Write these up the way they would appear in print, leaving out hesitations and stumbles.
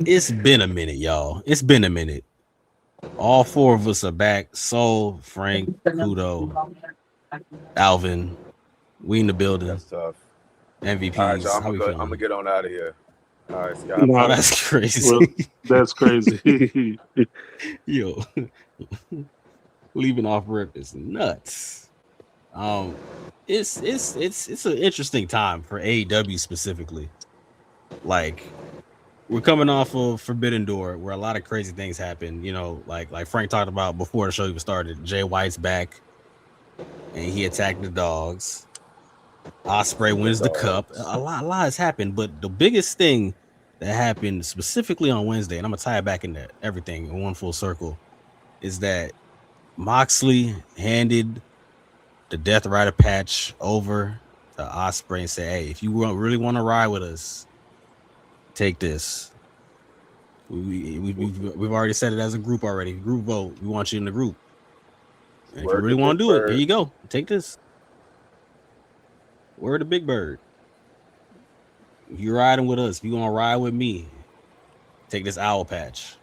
It's been a minute, y'all. It's been a minute. All four of us are back. Soul, Frank, Kudo, Alvin. We in the building. That's tough. All right, y'all. MVPs. I'm How gonna we go. I'm gonna feeling? get on out of here. All right, see y'all. Oh, Nah, that's crazy. well, that's crazy. Yo, leaving off rip is nuts. Um, it's an interesting time for AEW specifically. Like we're coming off of Forbidden Door, where a lot of crazy things happen. You know, like Frank talked about before the show even started. Jay White's back, and he attacked the dogs. Ospreay wins the cup. A lot has happened, but the biggest thing that happened specifically on Wednesday, and I'm gonna tie it back into everything in one full circle, is that Moxley handed the Death Rider patch over to Ospreay and said, "Hey, if you really want to ride with us, take this. We've already said it as a group already. Group vote. We want you in the group. And if you really want to do it, here you go. Take this. Word to Big Bird. If you're riding with us, if you gonna ride with me, take this owl patch."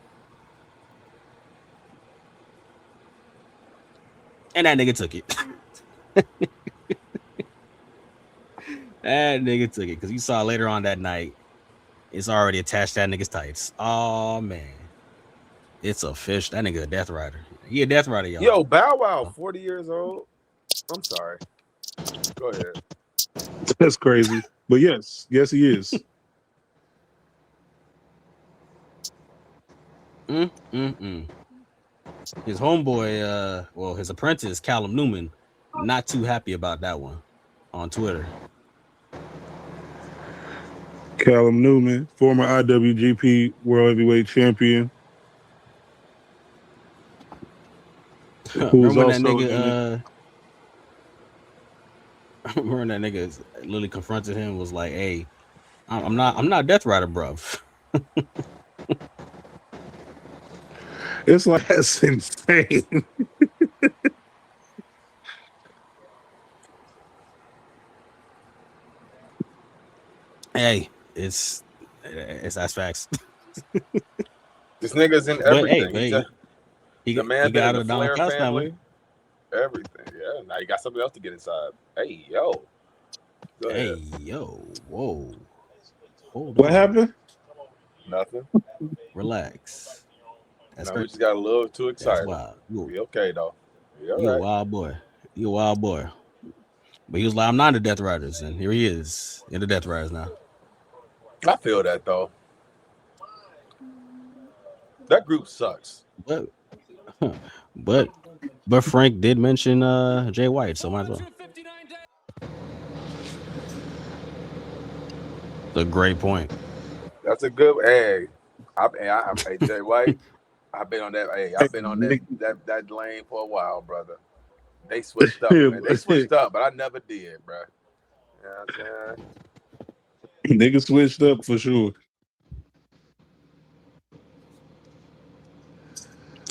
And that nigga took it. That nigga took it because you saw later on that night, it's already attached to that nigga's tights. Oh man, it's a fish. That nigga a Death Rider. He a Death Rider, y'all. Yo, Bow Wow, 40 years old. I'm sorry. Go ahead. That's crazy. But yes, he is. His homeboy, his apprentice, Callum Newman, not too happy about that one on Twitter. Callum Newman, former IWGP World Heavyweight Champion. Remember when that nigga? Remember when that nigga literally confronted him? Was like, "Hey, I'm not Death Rider, bruv." It's like that's insane. Hey, it's that's facts. This nigga's in everything. But he got out of the Donald Cass family. Everything. Yeah. Now you got something else to get inside. Hey, yo. Go ahead. Yo. Whoa. Hold what on. happened? Nothing. Relax. That's we just got a little too excited. You'll be okay though. You a wild boy. You a wild boy. But he was like, "I'm not in the Death Riders," and here he is in the Death Riders now. I feel that though. That group sucks. But Frank did mention Jay White, so might as well. That's a great point. That's a good. Hey, hey Jay White. I've been on that. Hey, I've been on that lane for a while, brother. They switched up. Man. They switched up, but I never did, bro. You know what I'm saying? Niggas switched up for sure.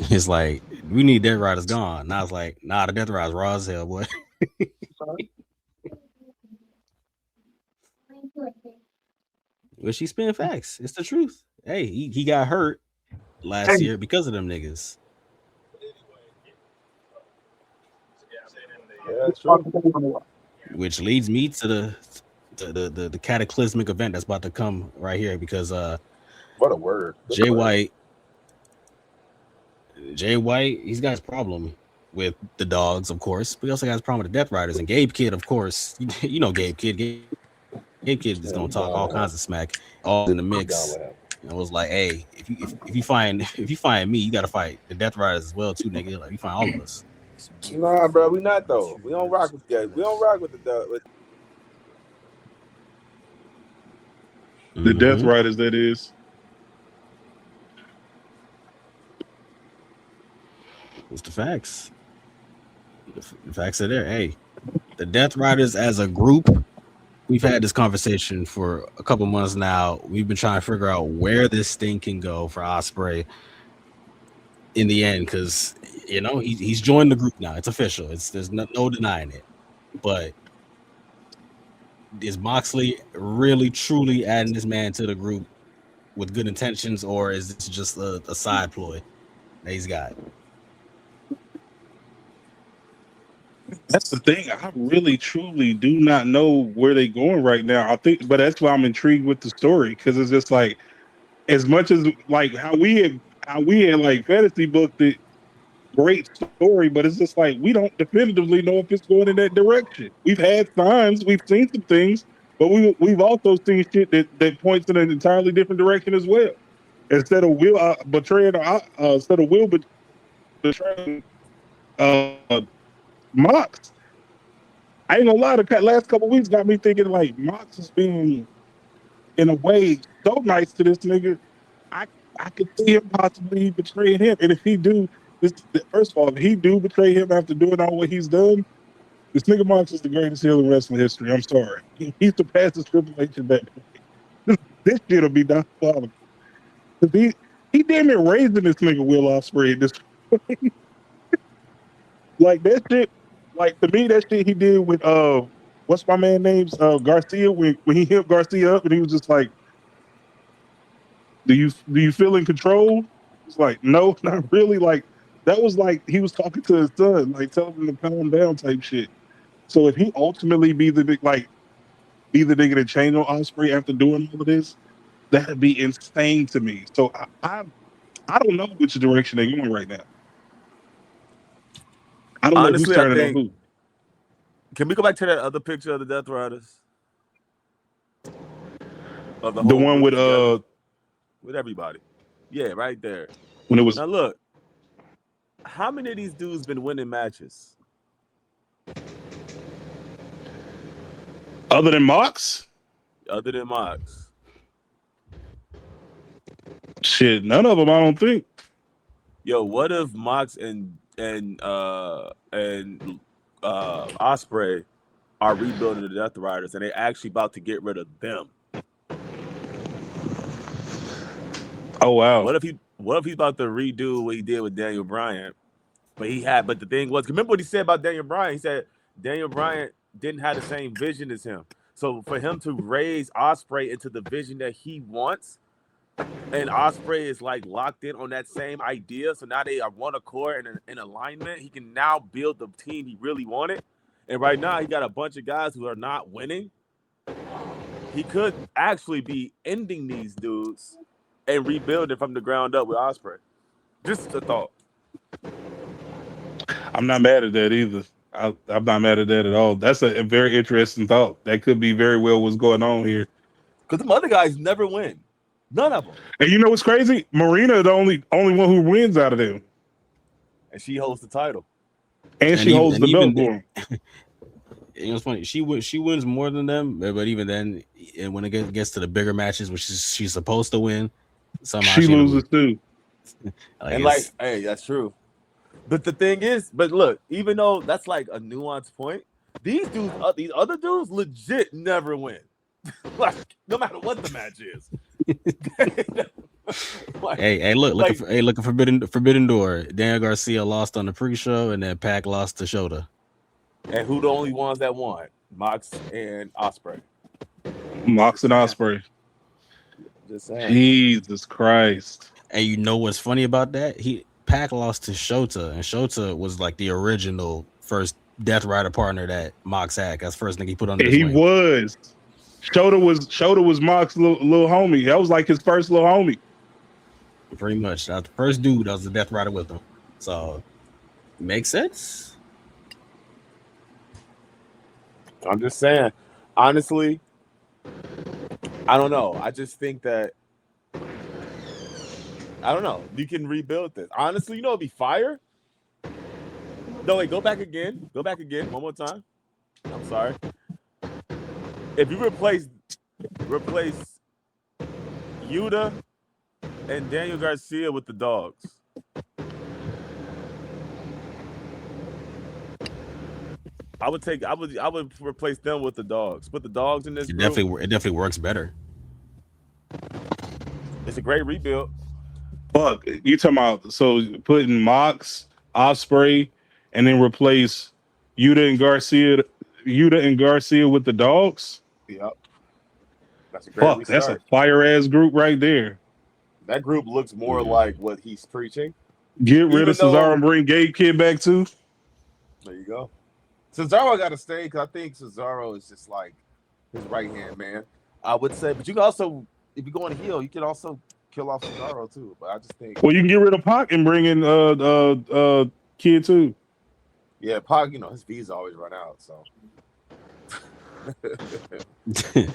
It's like, we need Death Riders gone. Now it's like, nah, the Death Riders raw as hell, boy. Well, she spin facts. It's the truth. Hey, he got hurt last year because of them niggas. Yeah, that's true. Which leads me to the cataclysmic event that's about to come right here because what a word. Jay White, he's got his problem with the dogs, of course, but he also got his problem with the Death Riders. And Gabe Kidd, of course, you know Gabe Kidd. Gabe Kidd is gonna talk all kinds of smack, all in the mix. And it was like, hey, if you find me, you gotta fight the Death Riders as well too, nigga. Like you find all of us. Nah, bro, we not though. We don't rock with guys. We don't rock with the Death Riders. That is. It's the facts. The facts are there. Hey, the Death Riders as a group, we've had this conversation for a couple months now. We've been trying to figure out where this thing can go for Ospreay in the end, because you know he's joined the group now. It's official. There's no denying it. But is Moxley really truly adding this man to the group? with good intentions, or is this just a side ploy that he's got? That's the thing. I really, truly do not know where they're going right now. I think, but that's why I'm intrigued with the story, because it's just like, as much as like how we had like fantasy booked it, great story, but it's just like we don't definitively know if it's going in that direction. We've had signs, we've seen some things, but we've also seen shit that points in an entirely different direction as well. Instead of Will betraying Mox, I ain't gonna lie. The last couple weeks got me thinking like Mox is being, in a way, so nice to this nigga. I could see him possibly betraying him, and if he do, first of all, if he do betray him after doing all what he's done, this nigga Mox is the greatest heel in wrestling history. I'm sorry, he surpasses Triple H in that. This shit'll be diabolical. He damn near raising this nigga Will Ospreay. This like that shit. Like, to me, that shit he did with what's my man name's Garcia, when he hit Garcia up and he was just like, do you feel in control? It's like, no, not really. Like, that was like he was talking to his son, like telling him to calm down type shit. So if he ultimately be the nigga that changed on Ospreay after doing all of this, that'd be insane to me. So I don't know which direction they're going right now. I don't know who's turning on who. Can we go back to that other picture of the Death Riders? Of the one with everybody. Yeah, right there. When it was, now look, how many of these dudes been winning matches? Other than Mox? Other than Mox. Shit, none of them, I don't think. Yo, what if Mox and Ospreay are rebuilding the Death Riders and they're actually about to get rid of them? Oh wow. What if he's about to redo what he did with Daniel Bryan? But the thing was, remember what he said about Daniel Bryan? He said Daniel Bryan didn't have the same vision as him. So for him to raise Ospreay into the vision that he wants, and Ospreay is like locked in on that same idea, so now they are one accord and in alignment, he can now build the team he really wanted. And right now he got a bunch of guys who are not winning. He could actually be ending these dudes and rebuilding from the ground up with Ospreay. Just a thought. I'm not mad at that either. I'm not mad at that at all. That's a very interesting thought. That could be very well what's going on here. Because the other guys never win. None of them. And you know what's crazy? Marina is the only one who wins out of them. And she holds the title. And she holds the belt for him. You know, it's funny. She wins more than them, but even then, and when it gets to the bigger matches, which she's supposed to win, somehow she loses too. Hey, that's true. But the thing is, look, even though that's like a nuanced point, these other dudes legit never win. Like, no matter what the match is. Like, look at Forbidden Door. Daniel Garcia lost on the pre-show, and then Pac lost to Shota. And who the only ones that won? Mox and Ospreay. Mox and Ospreay. Just saying. Jesus Christ. And you know what's funny about that? Pac lost to Shota, and Shota was like the original first Death Rider partner that Mox had. That's the first thing he put on the wing. Was. Shota was Mox's little homie. That was like his first little homie. Pretty much. That was the first dude that was the Death Rider with him. So, makes sense. I'm just saying. Honestly, I don't know. I just think that I don't know. You can rebuild this. Honestly, you know, it'd be fire. No, wait, go back again. Go back again. One more time. I'm sorry. If you replace Yuta and Daniel Garcia with the Dogs. I would replace them with the Dogs. Put the Dogs in this. It definitely works better. It's a great rebuild. Fuck, you talking about putting Mox, Ospreay, and then replace Yuta and Garcia with the Dogs? Yep. That's a great restart. That's a fire ass group right there. That group looks more like what he's preaching. Get rid of Cesaro and bring Gabe Kidd back too. There you go. Cesaro got to stay because I think Cesaro is just like his right hand man. I would say, but you can also, if you go on heel, you can also kill off Cesaro too. But I just think, well, you can get rid of Pac and bring in Kidd too. Yeah, Pac, his visa always run out, so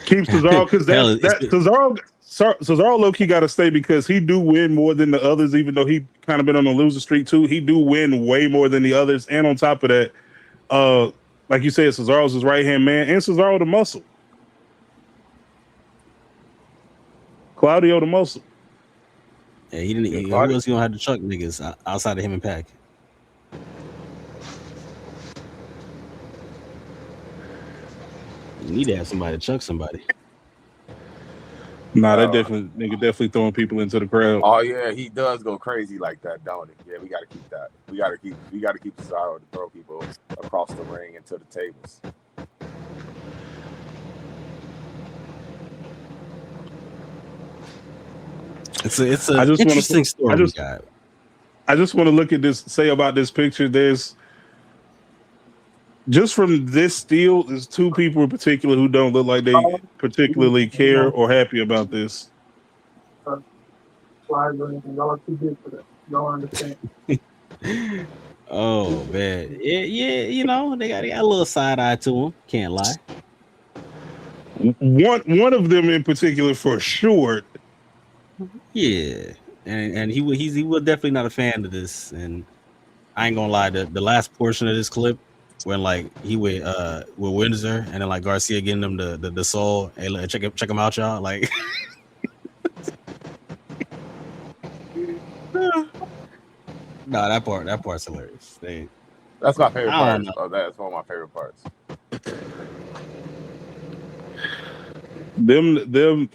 keep Cesaro because Cesaro low key got to stay because he do win more than the others, even though he kind of been on a loser streak too. He do win way more than the others, and on top of that, like you said, Cesaro's his right hand man, and Cesaro the muscle, Claudio the muscle. Yeah, he didn't. Who else gonna have to chuck niggas outside of him and Pac? You need to have somebody to chuck somebody. Nah, that definitely throwing people into the crowd. Oh yeah, he does go crazy like that, don't he? Yeah, we gotta keep that. We gotta keep Cesaro to throw people across the ring into the tables. It's an interesting story. I just want to look at this. Say about this picture. There's just from this still, there's two people in particular who don't look like they particularly care or happy about this. Y'all too big for that. Y'all understand? Oh man, yeah. They got a little side eye to him. Can't lie. One of them in particular, for sure. Yeah, and he was definitely not a fan of this. And I ain't gonna lie, the last portion of this clip when like he with Windsor and then like Garcia getting them the soul. Hey, check him out, y'all. Like, no, that part's hilarious. That's my favorite part. That's one of my favorite parts. Them.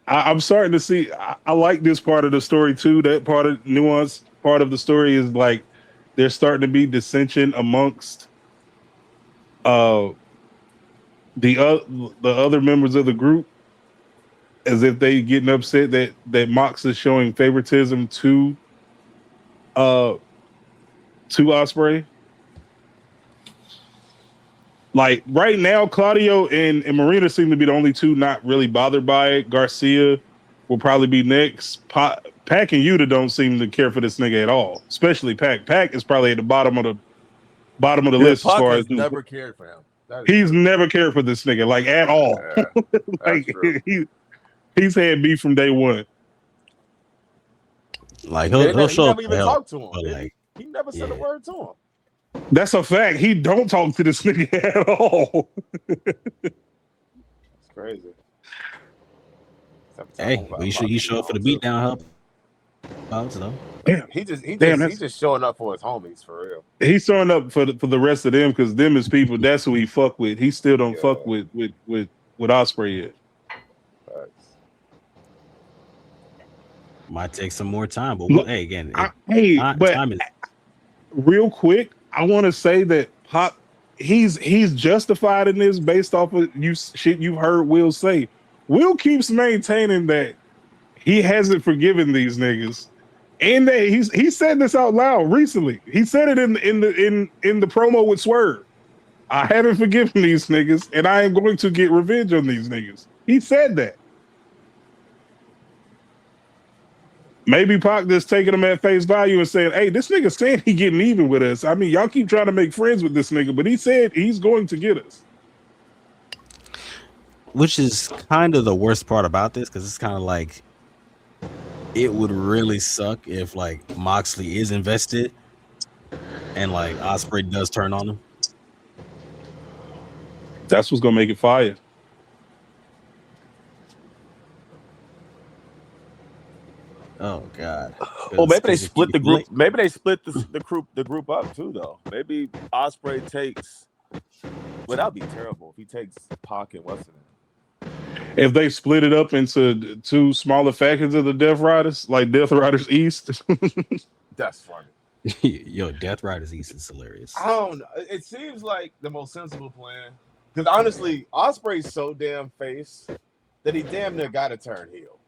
I'm starting to see. I like this part of the story too. That part of nuance part of the story is like there's starting to be dissension amongst the other members of the group, as if they getting upset that Mox is showing favoritism to Ospreay. Like right now, Claudio and Marina seem to be the only two not really bothered by it. Garcia will probably be next. Pac and Yuta don't seem to care for this nigga at all, especially Pac. Pac is probably at the bottom of the list as far as never cared for him. He's never cared for this nigga like at all. Yeah, he's had beef from day one. Like he'll show up. He never even talked to him. Like, he never said a word to him. That's a fact. He don't talk to this nigga at all. It's crazy. Hey, he show up for the beatdown help. Though. Damn, he's just showing up for his homies for real. He's showing up for the rest of them because them is people. That's who he fuck with. He still don't fuck with Ospreay yet. Might take some more time, but hey, again, time is real quick. I want to say that Pac, he's justified in this based off of shit you've heard Will say. Will keeps maintaining that he hasn't forgiven these niggas, and that he said this out loud recently. He said it in the promo with Swerve. I haven't forgiven these niggas, and I am going to get revenge on these niggas. He said that. Maybe Pac just taking him at face value and saying, hey, this nigga saying he getting even with us. I mean, y'all keep trying to make friends with this nigga, but he said he's going to get us. Which is kind of the worst part about this, because it's kind of like it would really suck if like Moxley is invested and like Ospreay does turn on him. That's what's gonna make it fire. Oh God! Well, maybe they split the group. Maybe they split the group up too, though. Maybe Ospreay takes. Well, that'd be terrible if he takes Pac and what's it? If they split it up into two smaller factions of the Death Riders, like Death Riders East. That's funny. Yo, Death Riders East is hilarious. I don't know. It seems like the most sensible plan. Because honestly, Ospreay's so damn face that he damn near got to turn heel.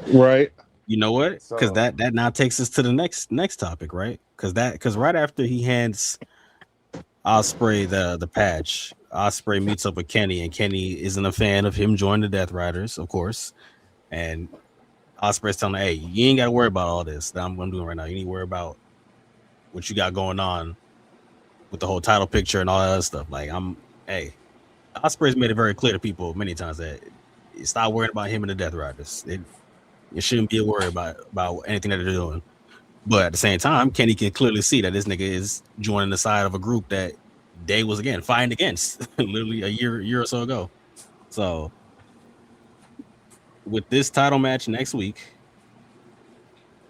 Right. You know what? Because So that now takes us to the next topic, right? Because right after he hands Ospreay the patch, Ospreay meets up with Kenny, and Kenny isn't a fan of him joining the Death Riders, of course. And Ospreay's telling him, "Hey, you ain't got to worry about all this that I'm doing right now. You need to worry about what you got going on with the whole title picture and all that other stuff. Like, Ospreay's made it very clear to people many times that stop worrying about him and the Death Riders. You shouldn't be worried about anything that they're doing. But at the same time, Kenny can clearly see that this nigga is joining the side of a group that they was again fighting against literally a year or so ago. So with this title match next week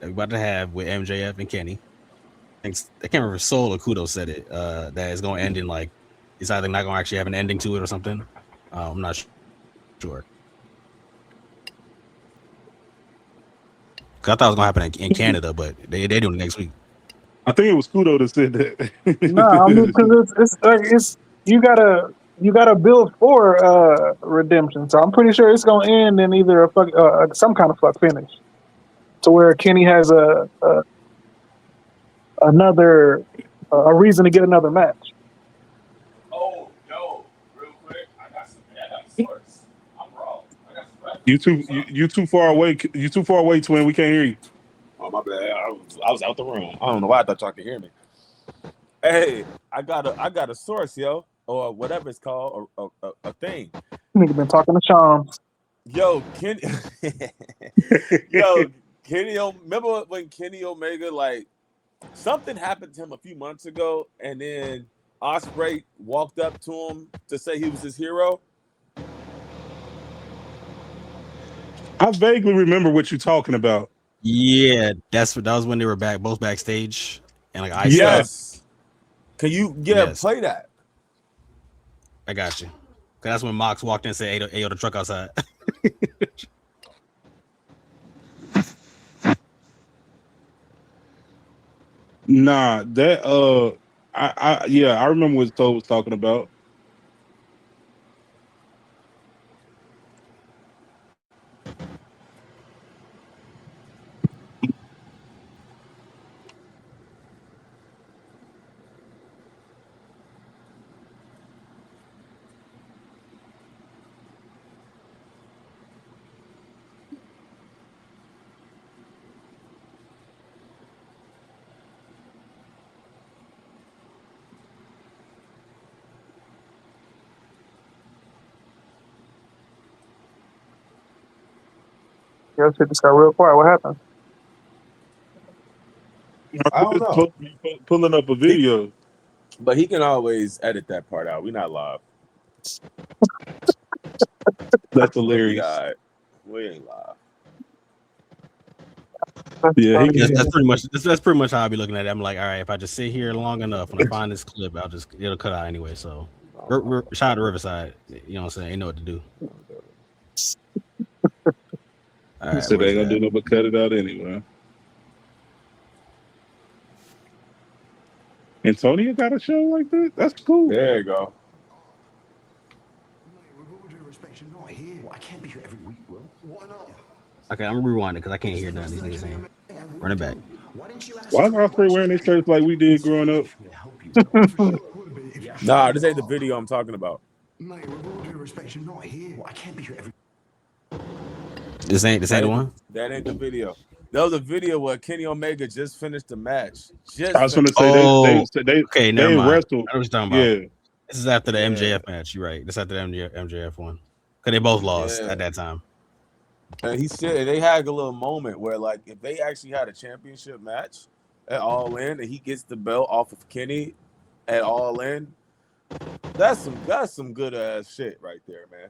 that we're about to have with MJF and Kenny, I can't remember if Soul or Kudo said it, that it's going to end in like, it's either not going to actually have an ending to it or something. I'm not sure. Cause I thought it was going to happen in Canada, but they doing it next week. I think it was Kudo that said that. No, I mean, because it's you gotta build for redemption. So I'm pretty sure it's gonna end in either some kind of fuck finish, to where Kenny has another reason to get another match. Oh, yo, real quick, I got a source. I'm wrong. I got some You too far away. You too far away, twin. We can't hear you. Oh, my bad. I was out the room. I don't know why I thought y'all could hear me. Hey, I got a source, yo, or whatever it's called, a thing. Nigga been talking to Sean. Yo, Kenny. Remember when Kenny Omega, like, something happened to him a few months ago, and then Ospreay walked up to him to say he was his hero? I vaguely remember what you're talking about. Yeah, that was when they were both backstage, and like Yes. Can you Yes. play that? I got you. Cause that's when Mox walked in and said, "Hey, yo, the truck outside." Nah, that I remember what Toe was talking about. Yeah, shit just got real quiet. What happened? I don't know. Pulling up a video. But he can always edit that part out. We're not live. That's hilarious. We ain't live. Yeah, that's pretty much how I be looking at it. I'm like, all right, if I just sit here long enough, when I find this clip, it'll cut out anyway. So, shout out to Riverside. You know what I'm saying? They know what to do. All right, so they ain't gonna do no but cut it out anyway. Antonio got a show like that? That's cool. There you go. Okay, I'm rewinding because I can't hear none of these niggas saying. Run it back. Why is Ospreay wearing these shirts like we did growing up? Nah, this ain't the video I'm talking about. This ain't the one? That ain't the video. That was a video where Kenny Omega just finished the match. I was going to say they never mind. wrestled. I know what you're talking about. Yeah. This is after the MJF match. You're right. This is after the MJF one. Because they both lost at that time. And he said they had a little moment where, like, if they actually had a championship match at All In and he gets the belt off of Kenny at All In, that's some good ass shit right there, man.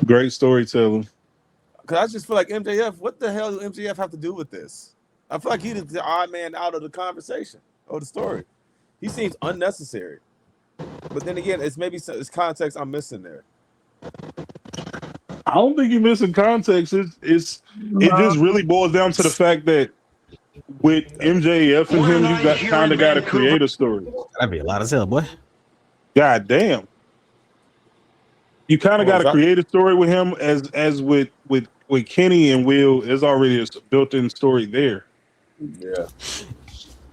Great storytelling. Because I just feel like MJF, what the hell does MJF have to do with this? I feel like he's the odd man out of the conversation or the story. He seems unnecessary. But then again, it's context I'm missing there. I don't think you're missing context. It just really boils down to the fact that with MJF and him, you kind of got to create a story. That'd be a lot of hell, boy. God damn. You kind of got to create a story with him as with with Kenny and Will, there's already a built-in story there. Yeah.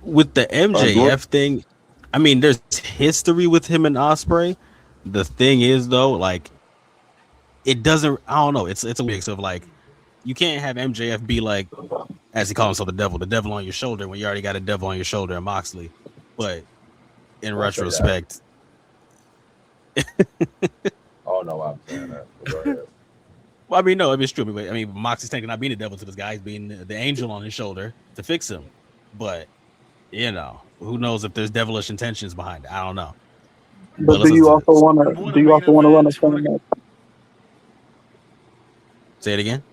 With the MJF thing, I mean, there's history with him and Ospreay. The thing is, though, like, it doesn't. I don't know. It's a mix of like, you can't have MJF be like, as he calls himself, the devil on your shoulder, when you already got a devil on your shoulder in Moxley. But in retrospect, oh no, I'm saying that. Go ahead. well, I mean, no, it's true. I mean, Moxley's technically not being the devil to this guy; he's being the angel on his shoulder to fix him. But you know, who knows if there's devilish intentions behind it? I don't know. But do you also want to? Do you also want to run the same match? Say it again.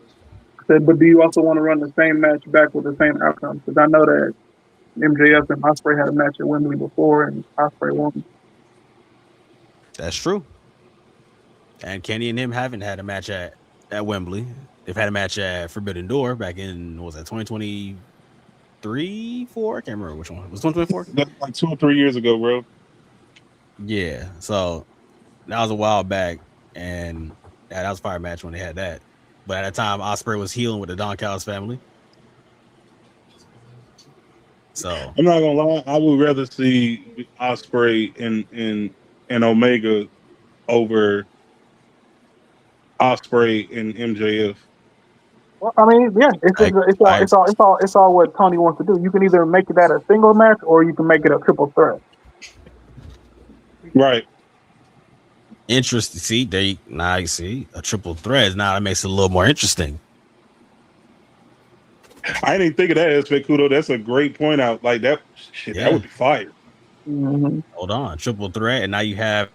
Said, but do you also want to run the same match back with the same outcome? Because I know that MJF and Ospreay had a match at Wembley before, and Ospreay won. That's true. And Kenny and him haven't had a match at Wembley. They've had a match at Forbidden Door back in, what was that, 2023, 4? I can't remember which one. Was 2024? That's like 2 or 3 years ago, bro. Yeah. So that was a while back, and that was a fire match when they had that. But at that time, Ospreay was healing with the Don Callis family. So I'm not gonna lie, I would rather see Ospreay and Omega over Ospreay and MJF. Well, I mean, yeah, it's all what Tony wants to do. You can either make that a single match or you can make it a triple threat. Right. interesting. See, you see a triple threat. Now that makes it a little more interesting. I didn't think of that aspect, Kudo. That's a great point out. Like that shit, that would be fire. Mm-hmm. Hold on, triple threat, and now you have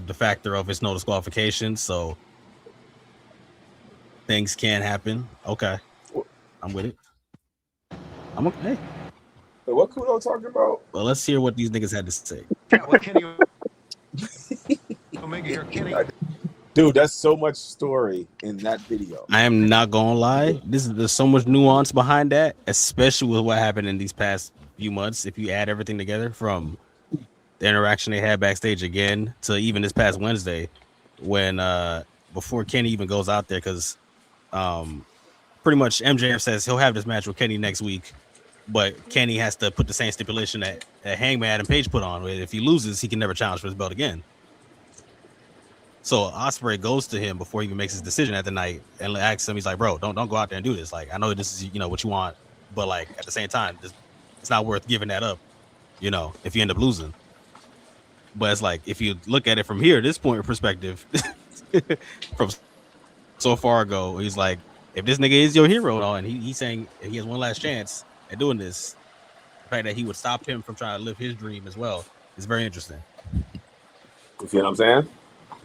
the factor of it's no disqualification, so things can happen. Okay, I'm with it. I'm okay. So what Kudo talking about? Well, let's hear what these niggas had to say. Dude, that's so much story in that video. I am not gonna lie. There's so much nuance behind that, especially with what happened in these past few months. If you add everything together, from the interaction they had backstage again to even this past Wednesday, when before Kenny even goes out there, because pretty much MJF says he'll have this match with Kenny next week, but Kenny has to put the same stipulation that Hangman and Page put on. If he loses, he can never challenge for his belt again. So Ospreay goes to him before he even makes his decision at the night and asks him, he's like, bro, don't go out there and do this. Like, I know this is, what you want, but like at the same time, it's not worth giving that up, if you end up losing. But it's like, if you look at it from here, this point of perspective, from so far ago, he's like, if this nigga is your hero, and he's saying he has one last chance at doing this, the fact that he would stop him from trying to live his dream as well is very interesting. You see what I'm saying?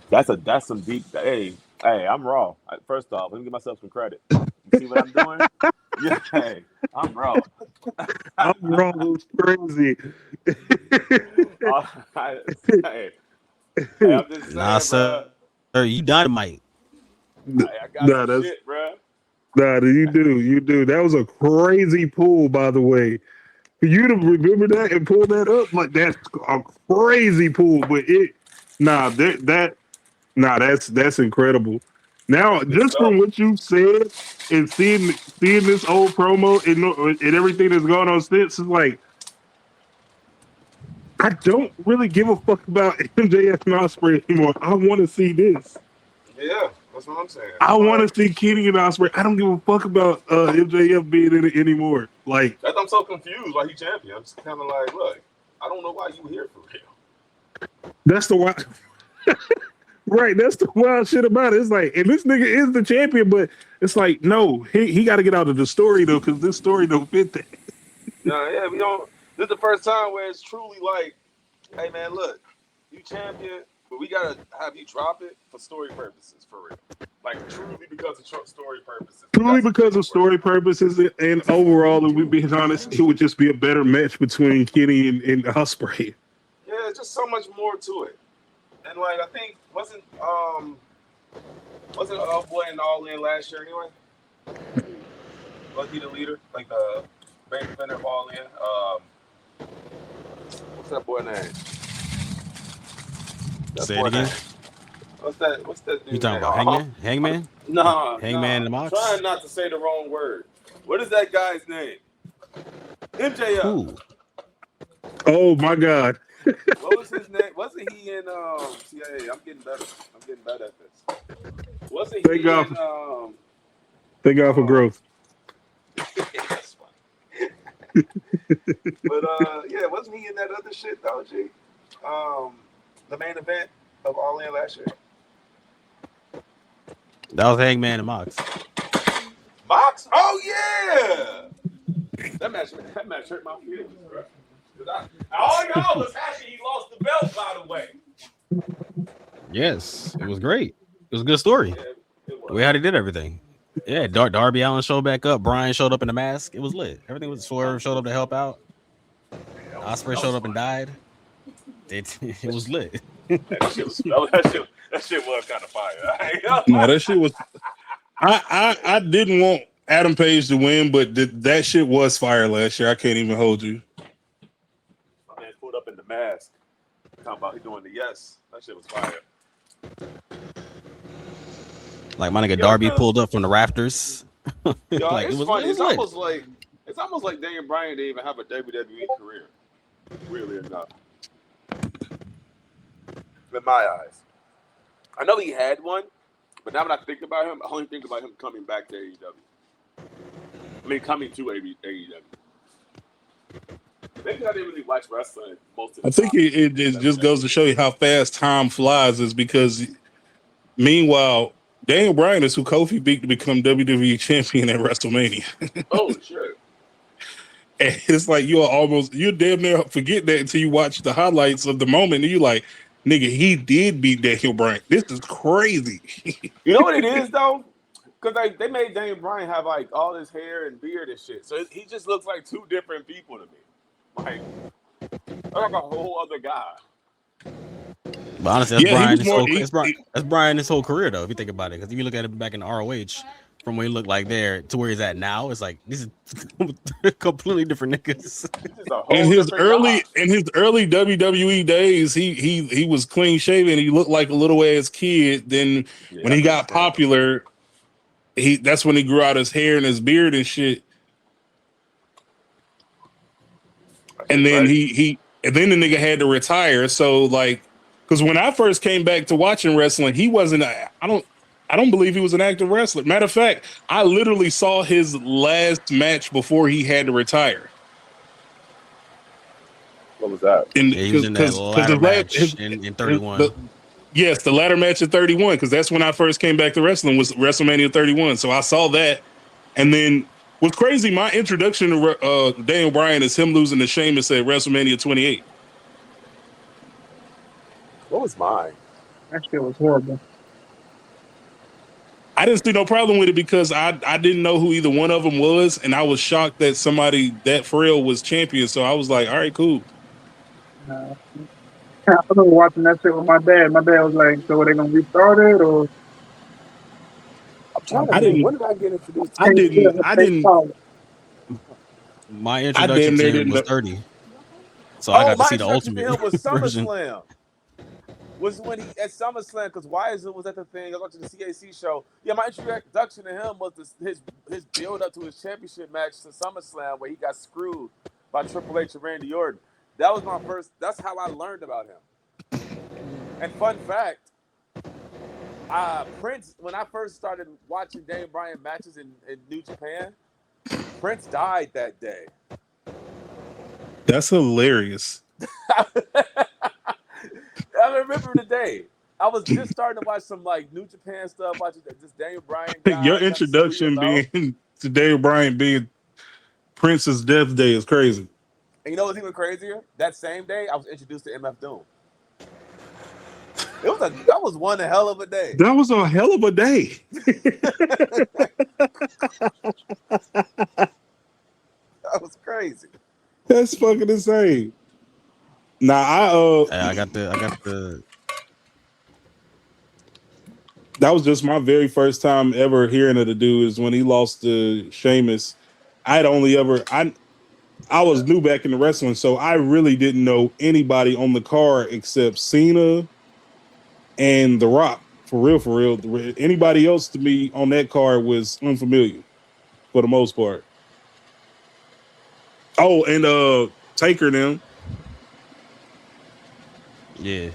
That's some deep. Hey, I'm raw. First off, let me give myself some credit. You see what I'm doing? Yeah, hey, I'm raw. I'm raw. It's crazy. Hey, I'm just saying, nah, sir, you Dynamite. I got some shit, bro. Nah, you do. That was a crazy pull, by the way. For you to remember that and pull that up, like that's a crazy pull. But that's incredible. Now, just from what you said and seeing this old promo and everything that's going on since, it's like I don't really give a fuck about MJF and Ospreay anymore. I want to see this. Yeah, that's what I'm saying. I want to see Kenny and Ospreay. I don't give a fuck about MJF being in it anymore. Like, I'm so confused why he champion. I'm just kind of like, look, I don't know why you here for real. That's the wild, right? That's the wild shit about it. It's like, and this nigga is the champion, but it's like, no, he got to get out of the story though, because this story don't fit that. No, yeah, we don't. This is the first time where it's truly like, hey man, look, you champion, but we gotta have you drop it for story purposes, for real. Like truly because of story purposes. Truly because of story purposes, and overall, if we're being honest, it would just be a better match between Kenny and Ospreay. Yeah, just so much more to it. And like I think wasn't Old Boy in All In last year anyway? Was he the leader? Like the main defender of All In? What's that boy name? Say it again. What's that dude? You talking name? about Hangman? Hangman? Nah, Hangman and Mox? Trying not to say the wrong word. What is that guy's name? MJF. Who? Oh my God. What was his name? Wasn't he in CIA? I'm getting better. At this. Wasn't Thank he God. in Thank God for growth. That's funny. But yeah, wasn't he in that other shit though, G? The main event of All In last year. That was Hangman and Mox. Mox? Oh yeah! That match hurt my feelings, bro. All y'all was happy he lost the belt, by the way. Yes, it was great. It was a good story. Yeah, it was. The way how they did everything. Yeah, Darby Allin showed back up. Brian showed up in the mask. It was lit. Everything was Swerve showed up to help out. Ospreay showed up and died. It was lit. That shit was kind of fire. No, that shit was. I didn't want Adam Page to win, but that shit was fire last year. I can't even hold you. My man pulled up in the mask. Talking about he doing the yes. That shit was fire. Like my nigga Darby pulled up from the rafters. Yo, Like, it's it was funny. It's lit. almost like Daniel Bryan didn't even have a WWE career. Really enough. In my eyes. I know he had one, but now that I think about him, I only think about him coming back to AEW. I mean, coming to AEW. Maybe I didn't really watch wrestling most of the I think time. it just goes to show you how fast time flies. Is because meanwhile, Daniel Bryan is who Kofi beat to become WWE champion at WrestleMania. Oh shit! And it's like you're damn near forget that until you watch the highlights of the moment, and you like, nigga, he did beat Daniel Bryan. This is crazy. You know what it is though? Because they made Daniel Bryan have like all his hair and beard and shit, so he just looks like two different people to me. Like a whole other guy. But honestly, that's Yeah, that's Brian his whole career though. If you think about it, because if you look at it back in ROH, from where he looked like there to where he's at now, it's like these are completely different niggas. This is a whole in his different early WWE days, he was clean shaven. He looked like a little ass kid. Then when he got popular, that's when he grew out his hair and his beard and shit. And then then the nigga had to retire. So like, because when I first came back to watching wrestling, he wasn't. I don't believe he was an active wrestler. Matter of fact, I literally saw his last match before he had to retire. What was that? He was in that ladder match in 31. Yes, the ladder match at 31, because that's when I first came back to wrestling, was WrestleMania 31. So I saw that. And then what's crazy, my introduction to Daniel Bryan is him losing to Sheamus at WrestleMania 28. What was mine? That shit was horrible. I didn't see no problem with it because I didn't know who either one of them was, and I was shocked that somebody that frail was champion. So I was like, all right, cool. I remember watching that shit with my dad. My dad was like, so are they going to restart it or? I'm trying to think. When did I get introduced? I didn't. My introduction to him was 30. So I got to see the ultimate was version. SummerSlam. Was when he at SummerSlam, because Wise was at the thing. I was watching the CAC show. Yeah, my introduction to him was his build up to his championship match to SummerSlam, where he got screwed by Triple H and Randy Orton. That was my first. That's how I learned about him. And fun fact, Prince. When I first started watching Daniel Bryan matches in New Japan, Prince died that day. That's hilarious. I remember the day. I was just starting to watch some like New Japan stuff, watching this Daniel Bryan guy. Your introduction being to Daniel Bryan being Prince's death day is crazy. And you know what's even crazier? That same day, I was introduced to MF Doom. That was one hell of a day. That was a hell of a day. That was crazy. That's fucking insane. Now I got the. That was just my very first time ever hearing of the dude is when he lost to Sheamus. I was new back in the wrestling, so I really didn't know anybody on the card except Cena and The Rock. For real. Anybody else to me on that card was unfamiliar for the most part. Oh, and Taker them. Yeah.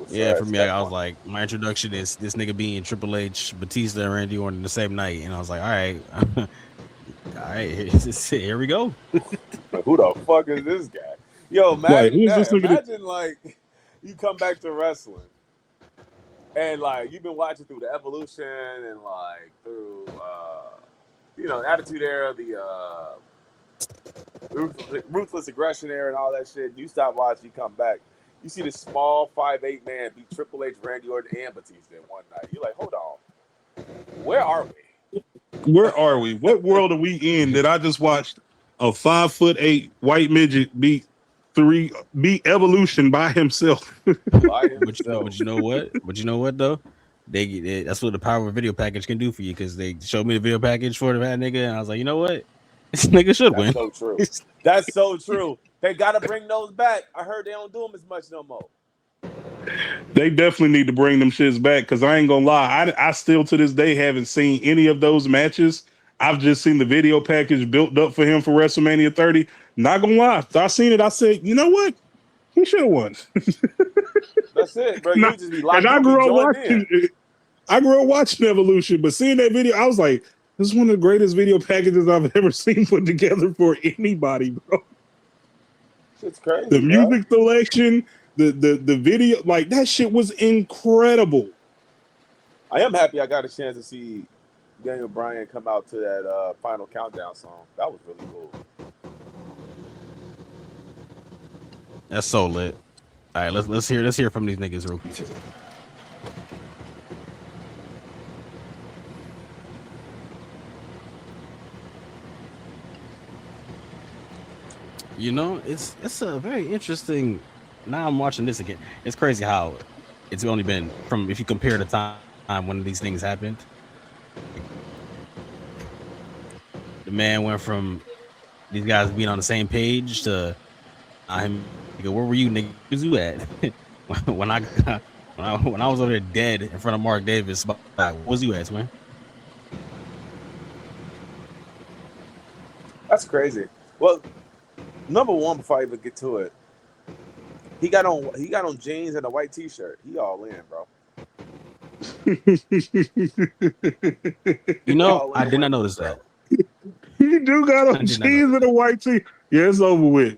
Yeah, For me, I was like, my introduction is this nigga being Triple H, Batista, and Randy Orton the same night, and I was like, all right, here we go. Who the fuck is this guy? Yo, imagine that. Imagine like you come back to wrestling, and like you've been watching through the Evolution and like through Attitude Era, the Ruthless Aggression Era, and all that shit. You stop watching, you come back. You see this small 5'8" man beat Triple H, Randy Orton, and Batista in one night. You're like, hold on, where are we? Where are we? What world are we in that I just watched a 5'8" white midget beat Evolution by himself? But you know what though? That's what the power of video package can do for you, because they showed me the video package for that nigga, and I was like, you know what? This nigga should win. So true. That's so true. They gotta bring those back. I heard they don't do them as much no more. They definitely need to bring them shits back, because I ain't gonna lie, I still to this day haven't seen any of those matches. I've just seen the video package built up for him for WrestleMania 30. Not gonna lie, I seen it. I said, you know what? He should have won. That's it, bro. You just be locked and I grew up watching Evolution, but seeing that video, I was like, this is one of the greatest video packages I've ever seen put together for anybody, bro. It's crazy. The music selection, the video, like that shit was incredible. I am happy I got a chance to see Daniel Bryan come out to that Final Countdown song. That was really cool. That's so lit. All right, let's hear from these niggas real quick. You know, it's a very interesting. Now I'm watching this again. It's crazy how it's only been from, if you compare the time when these things happened. The man went from these guys being on the same page to him. Where were you, nigga? Where's you at? when I was over there dead in front of Mark Davis, where was you at, man? That's crazy. Well, number one, before I even get to it, he got on jeans and a white t-shirt. He all in, bro. You know, I did not notice that. He do got on jeans and a white tee. Yeah, it's over with.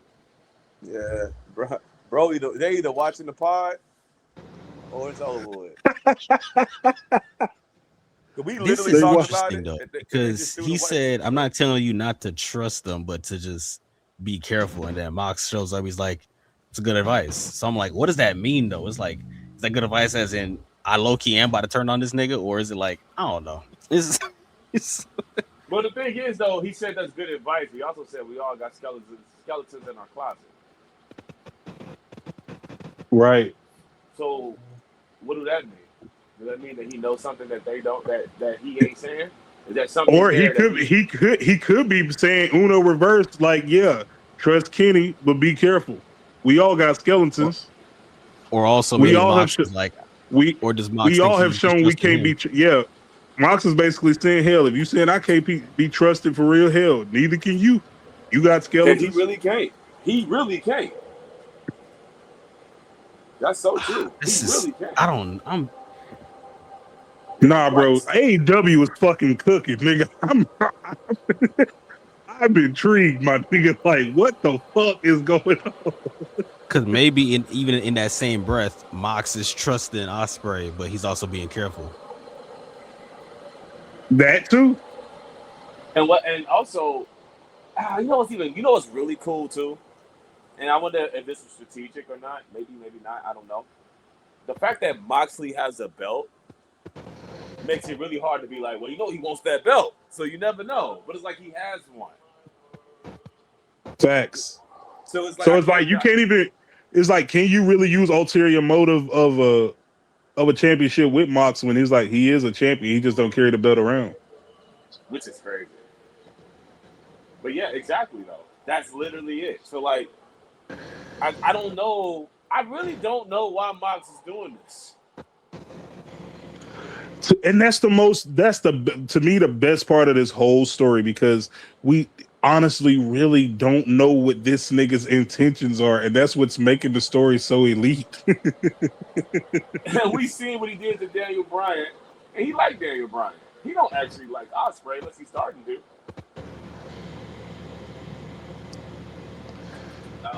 Yeah, bro. They either watching the pod or it's over with. We literally talked about it though, because he said, "I'm not telling you not to trust them, but to just be careful." And then Mox shows up. He's like, "It's good advice." So I'm like, "What does that mean, though?" It's like, is that good advice as in I low key am about to turn on this nigga, or is it like, I don't know? Well, the thing is, though, he said that's good advice. He also said we all got skeletons in our closet. Right. So, what do that mean? Does that mean that he knows something that they don't, that he ain't saying? Is that something? Or he could be saying Uno reverse, like, yeah, trust Kenny, but be careful. We all got skeletons. Or also, we all Mox have like, we all have shown we can't be. Yeah, Mox is basically saying, hell, if you saying I can't be trusted for real, hell, neither can you. You got skeletons. He really can't. He really can't. That's so true. Really can't. Nah, bro. AEW is fucking cooking, nigga. I'm intrigued, my nigga. Like, what the fuck is going on? Because maybe even in that same breath, Mox is trusting Ospreay, but he's also being careful. That too. And also, you know what's really cool too? And I wonder if this is strategic or not. Maybe not. I don't know. The fact that Moxley has a belt makes it really hard to be like, well, he wants that belt. So you never know. But it's like he has one. Facts. So it's like you can't even. It's like, can you really use ulterior motive of a championship with Mox when he's like, he is a champion, he just don't carry the belt around? Which is crazy. But yeah, exactly though. That's literally it. So like, I don't know. I really don't know why Mox is doing this. And that's to me the best part of this whole story, because we honestly really don't know what this nigga's intentions are, and that's what's making the story so elite. And we seen what he did to Daniel Bryan, and he liked Daniel Bryan. He don't actually like Ospreay unless he's starting to.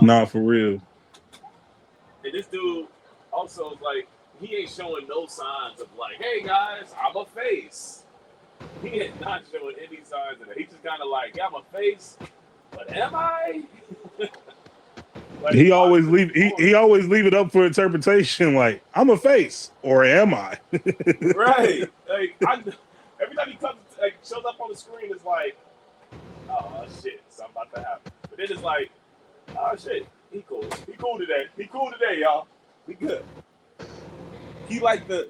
Nah, for real. And this dude also is like, he ain't showing no signs of like, hey guys, I'm a face. He is not showing any signs of that. He's just kind of like, yeah, I'm a face, but am I? Like, he always leave it up for interpretation. Like, I'm a face, or am I? Right. Like, every time he comes, like, shows up on the screen, it's like, oh shit, something about to happen. But then it's like, oh shit, he cool. He cool today. He cool today, y'all. He good. He like the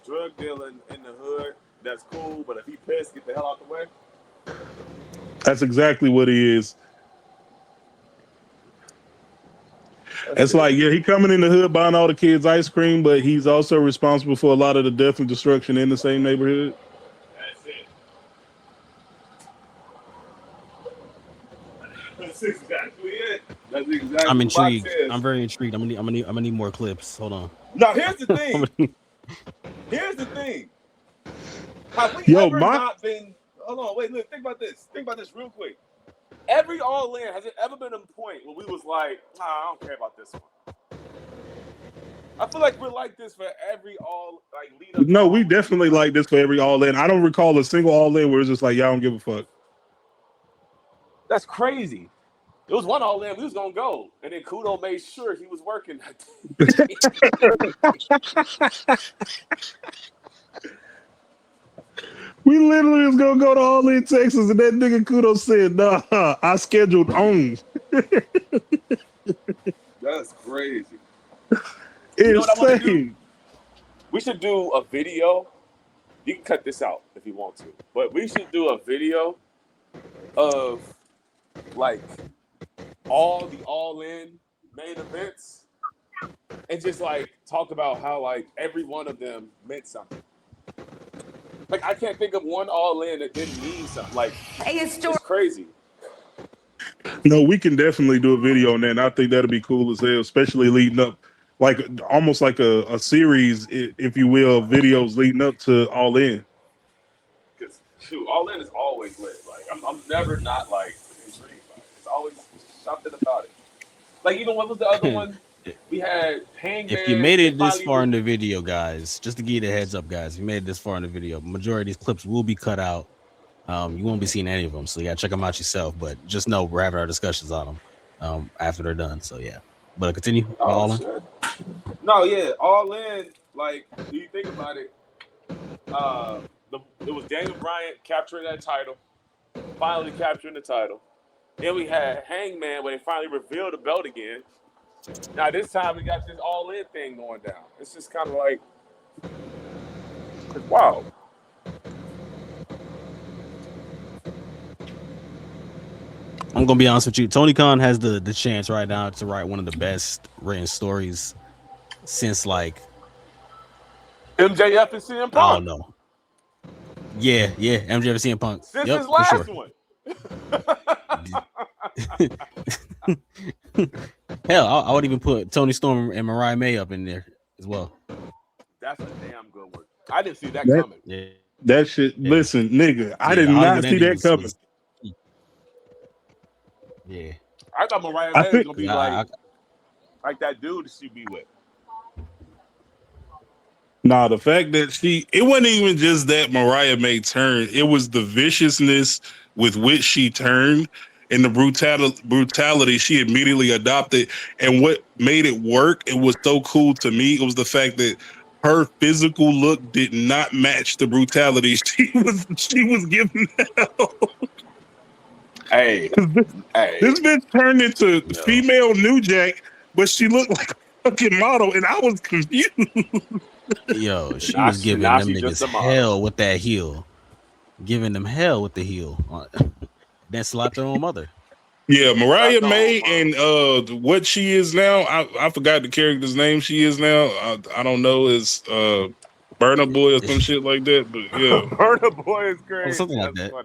drug dealer in the hood. That's cool, but if he pissed, get the hell out the way. That's exactly what he is. It's like, yeah, he coming in the hood buying all the kids ice cream, but he's also responsible for a lot of the death and destruction in the same neighborhood. That's it. That's exactly it. That's exactly. I'm intrigued. I'm very intrigued. I'm gonna need more clips. Hold on. Now here's the thing. Here's the thing. Have we ever not been? Hold on, wait, look. Think about this. Think about this real quick. Every All In, has it ever been a point where we was like, nah, I don't care about this one? I feel like we're like this for every lead up. No, we definitely like this for every All In. I don't recall a single All In where it's just like, y'all don't give a fuck. That's crazy. It was one All In, we was gonna go, and then Kudo made sure he was working that day. We literally was gonna go to All In Texas, and that nigga Kudo said, nah, I scheduled on. That's crazy. You know what I want to do? We should do a video. You can cut this out if you want to, but we should do a video of like all the All In main events and just like talk about how like every one of them meant something. Like, I can't think of one All In that didn't mean something. Like, it's crazy. No, we can definitely do a video on that, and I think that'll be cool as hell, especially leading up, like almost like a series, if you will, of videos leading up to All In. Because, shoot, All In is always lit. Like, I'm never not, like, intrigued by it. It's always something about it. Like, even what was the other one? We had Hangman. If you made it this far in the video, guys, just to give you the heads up, guys, if you made it this far in the video, majority of these clips will be cut out. You won't be seeing any of them, so you gotta check them out yourself. But just know we're having our discussions on them after they're done. So yeah, but continue. All In. No, yeah, All In. Like, do you think about it? It was Daniel Bryan capturing that title, finally capturing the title. Then we had Hangman when they finally revealed the belt again. Now this time we got this All In thing going down. It's just kind of like, it's wild. I'm gonna be honest with you. Tony Khan has the chance right now to write one of the best written stories since like MJF and CM Punk. I don't know. Yeah, MJF and CM Punk. Since his last one. Hell, I would even put Tony Storm and Mariah May up in there as well. That's a damn good one. I didn't see that coming. Yeah. That shit. Yeah. Listen, nigga, I did not see that coming. Yeah, I thought Mariah May was gonna be like that dude she be with. Nah, the fact that it wasn't even just that Mariah May turned. It was the viciousness with which she turned and the brutality she immediately adopted. And what made it work, it was so cool to me, it was the fact that her physical look did not match the brutality she was giving out. Hey, this bitch turned into female New Jack, but she looked like a fucking model, and I was confused. Yo, she was giving them niggas hell with that heel. Giving them hell with the heel. Then slapped her own mother. Yeah, Mariah May and what she is now, I forgot the character's name she is now. I don't know, is Burner Boy or some shit like that. But yeah, Burner Boy is crazy. Something like That's that.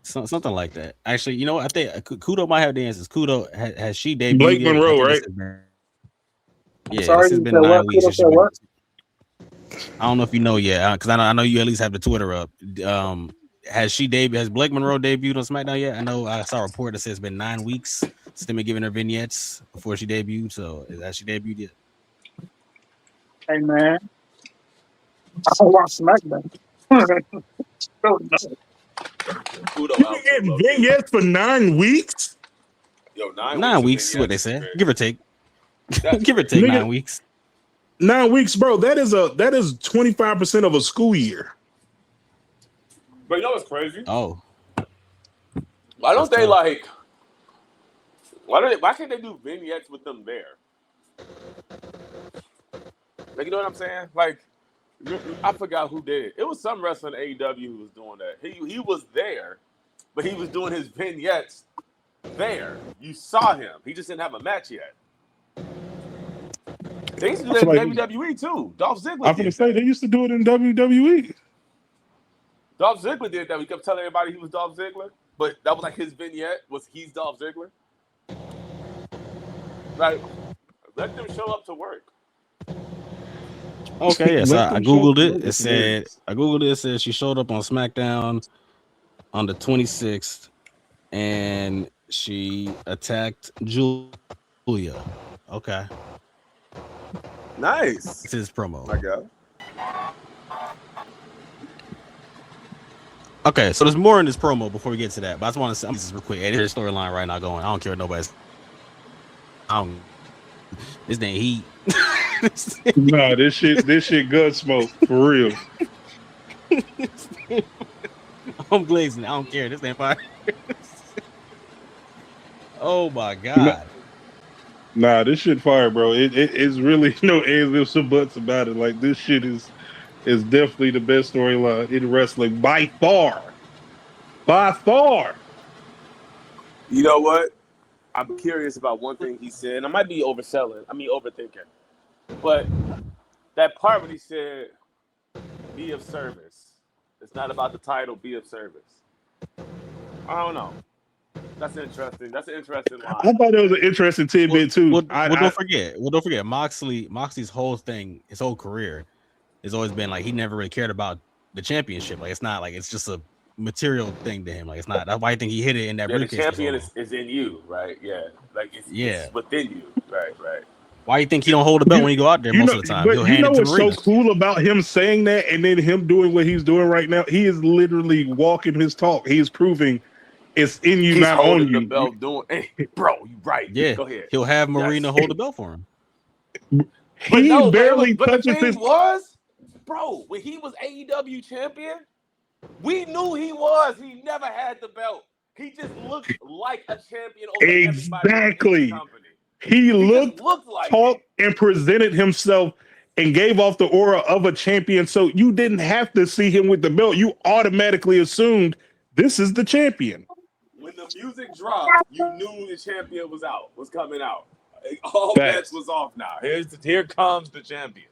funny. Something like that. Actually, you know what? I think Kudo might have the answers. Kudo has she debuted? Blake yet? Monroe, I right? think yeah, Sorry, this has you been said 9 what? weeks. Kudo since she said what? I don't know if you know yet, because I know you at least have the Twitter up. Has Blake Monroe debuted on SmackDown yet? I know I saw a report that says it's been 9 weeks since they've been giving her vignettes before she debuted. So has she debuted yet? Hey man, I don't watch SmackDown. Kudo you out can too, get low-key. vignettes for 9 weeks. Yo, 9 weeks, what they vignettes say, is give or take. That's Give or crazy. take Nigga. 9 weeks. 9 weeks, bro. That is 25% of a school year. But you know what's crazy? Oh, Why don't That's they tough. why can't they do vignettes with them there? Like, you know what I'm saying? Like, I forgot who did it. It was some wrestler in AEW who was doing that. He was there, but he was doing his vignettes there. You saw him. He just didn't have a match yet. They used to do that in WWE too. Dolph Ziggler I'm did gonna say that. they used to do it in WWE. Dolph Ziggler did that. He kept telling everybody he was Dolph Ziggler, but that was like his vignette was he's Dolph Ziggler. Like, let them show up to work. Okay, yes, Let I them googled show- it. It said she showed up on SmackDown on the 26th, and she attacked Julia. Okay, Nice. it's his promo. My God. Okay, so there's more in this promo before we get to that, but I just want to say this real quick. There's a storyline right now going. I don't care what nobody's. This ain't heat. Nah, this shit gut smoke for real. I'm glazing. I don't care. This ain't fire. Oh my god. Nah, this shit fire, bro. It's really no ifs or buts about it. Like, this shit is definitely the best storyline in wrestling by far. By far. You know what? I'm curious about one thing he said. And I might be overthinking. But that part when he said, be of service. It's not about the title, be of service. I don't know. That's interesting. That's an interesting line. I thought it was an interesting tidbit too. Don't forget. Moxley's whole thing, his whole career, has always been like he never really cared about the championship. Like, it's not like it's just a material thing to him. Like, it's not. That's why I think he hit it in that briefcase. The champion is in you, right? Yeah, like it's within you, right. Why you think he don't hold the belt when he go out there most of the time? But He'll you hand know it to what's Marina. so cool about him saying that and then him doing what he's doing right now? He is literally walking his talk. He is proving it's in you, He's not holding on you. the belt, doing. Hey, bro, you right? Yeah, go ahead. He'll have Marina hold the belt for him. He barely but touches the thing his. was, bro, when he was AEW champion, we knew he was. He never had the belt. He just looked like a champion over everybody in the company. He looked like talked, and presented himself and gave off the aura of a champion. So you didn't have to see him with the belt. You automatically assumed this is the champion. When the music dropped, you knew the champion was coming out. All bets was off now. Here comes the champion.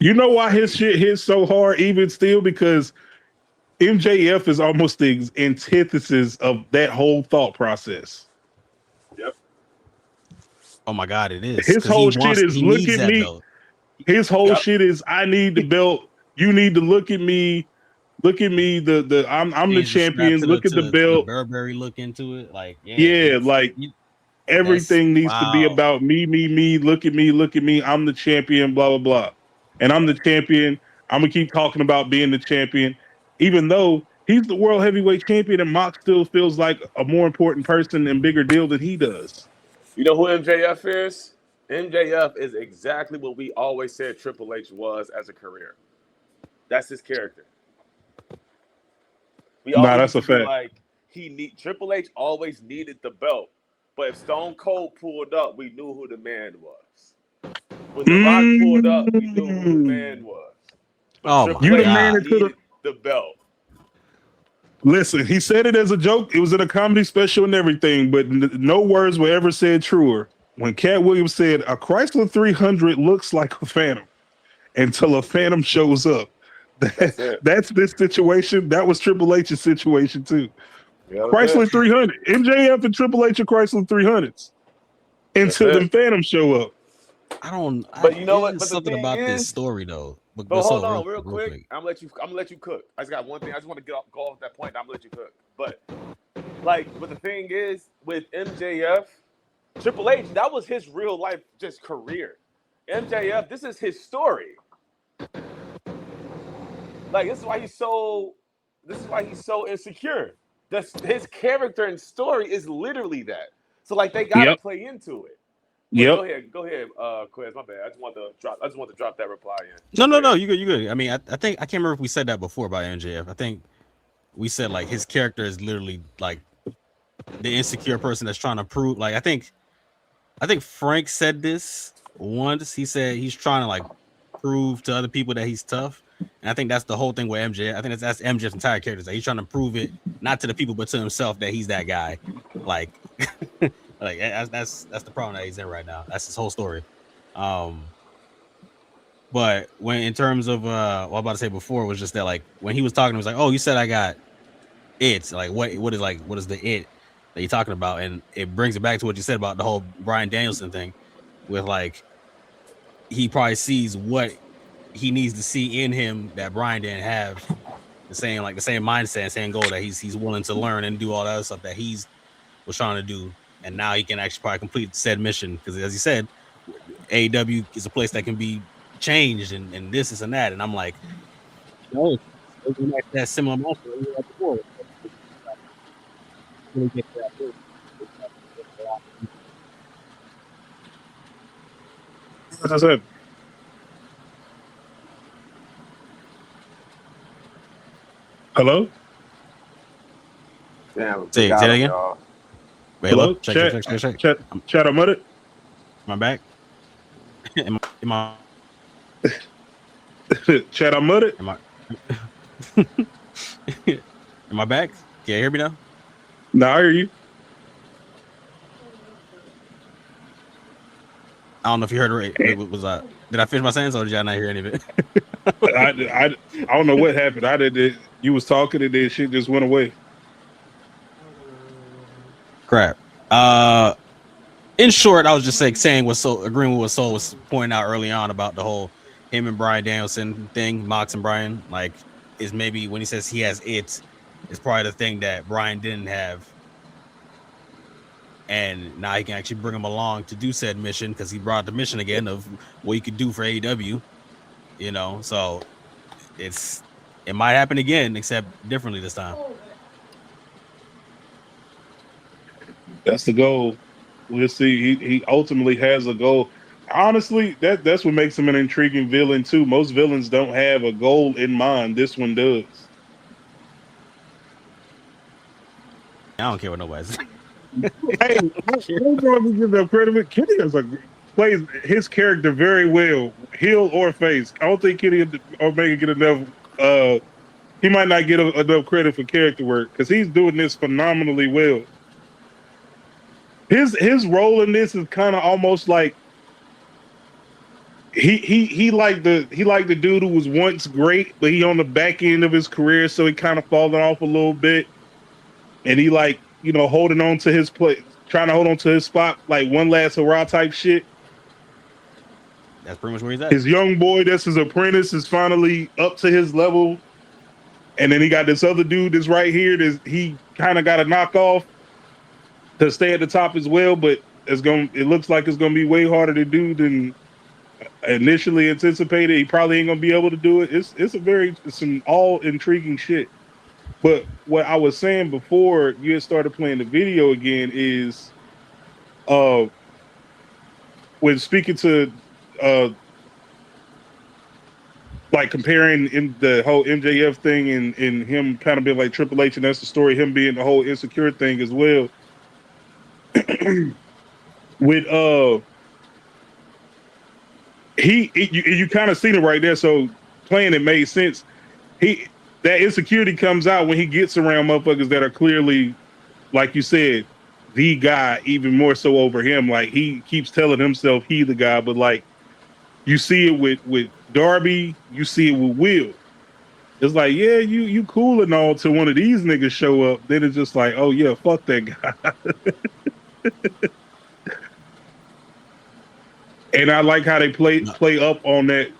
You know why his shit hits so hard even still? Because MJF is almost the antithesis of that whole thought process. Yep. Oh my god, it is. His whole shit is look at me. Belt. His whole shit is I need the belt. You need to look at me. Look at me. I'm the champion. Look at the belt. Burberry look into it. Like everything needs to be about me. Look at me. I'm the champion. Blah blah blah. And I'm the champion. I'm gonna keep talking about being the champion, even though he's the world heavyweight champion, and Mox still feels like a more important person and bigger deal than he does. You know who MJF is? MJF is exactly what we always said Triple H was as a career. That's his character. That's a fact. Like Triple H always needed the belt, but if Stone Cold pulled up, we knew who the man was. When The Rock pulled up, we knew who the man was. But Triple H needed the belt. Listen, he said it as a joke. It was in a comedy special and everything, but no words were ever said truer. When Cat Williams said, a Chrysler 300 looks like a Phantom. until a Phantom shows up. That's this situation. That was Triple H's situation too. Yeah, Chrysler 300, MJF and Triple H are Chrysler 300s until the Phantom show up. But you know what? But something about this story though. But hold on, real quick. I'm gonna let you cook. I just got one thing. I just want to go off that point. I'm gonna let you cook. But the thing is with MJF, Triple H, that was his real life just career. MJF, this is his story. Like this is why he's so insecure. His character and story is literally that. So like they gotta play into it. Go ahead, Quiz. My bad. I just want to drop that reply in. No, you good. I mean, I think I can't remember if we said that before about MJF. I think we said like his character is literally like the insecure person that's trying to prove. Like I think Frank said this once. He said he's trying to like prove to other people that he's tough. And I think that's the whole thing with MJF. I think that's MJF's entire character. Like he's trying to prove it not to the people but to himself that he's that guy. Like. Like that's the problem that he's in right now. That's his whole story. But when in terms of what I was about to say before was just that like when he was talking, he was like, "Oh, you said I got it." Like what is the it that you're talking about? And it brings it back to what you said about the whole Bryan Danielson thing, with like he probably sees what he needs to see in him that Bryan didn't have. The same mindset, same goal that he's willing to learn and do all that other stuff that he's was trying to do. And now he can actually probably complete said mission because, as you said, AEW is a place that can be changed and this and that. And I'm like, that similar monster we had before. As I said. Hello? Damn. Say that again. Wait, hello? Check. Chat, I'm at it. Am I back? Am I? Chat, I'm at it. Am I back? Can you hear me now? No, I hear you. I don't know if you heard it. Did I finish my sentence or did y'all not hear any of it? I don't know what happened. I did. You was talking and then shit just went away. Crap. In short, I was just agreeing with what Soul was pointing out early on about the whole him and Bryan Danielson thing, Mox and Bryan, like is maybe when he says he has it's probably the thing that Bryan didn't have. And now he can actually bring him along to do said mission because he brought the mission again of what he could do for AEW, you know. So it might happen again, except differently this time. That's the goal. We'll see. He ultimately has a goal. Honestly, that's what makes him an intriguing villain too. Most villains don't have a goal in mind. This one does. I don't care what nobody says. Hey, don't give them credit. Kenny plays his character very well, heel or face. I don't think Kenny or Omega get enough. He might not get enough credit for character work because he's doing this phenomenally well. His role in this is kind of almost like he like the dude who was once great, but he on the back end of his career, so he kind of falling off a little bit, and he like holding on to his place, trying to hold on to his spot, like one last hurrah type shit. That's pretty much where he's at. His young boy, that's his apprentice, is finally up to his level, and then he got this other dude that's right here. He kind of got a knockoff to stay at the top as well, but it looks like it's gonna be way harder to do than initially anticipated. He probably ain't gonna be able to do it. It's some all intriguing shit. But what I was saying before you had started playing the video again is when speaking to like comparing in the whole MJF thing and him kind of being like Triple H, and that's the story, him being the whole insecure thing as well. With you kind of seen it right there, so playing it made sense. That insecurity comes out when he gets around motherfuckers that are clearly, like you said, the guy, even more so over him. Like he keeps telling himself he the guy, but like You see it with Darby. You see it with Will. It's like, yeah, you cool and all till one of these niggas show up. Then it's just like, oh yeah, fuck that guy. And I like how they play up on that.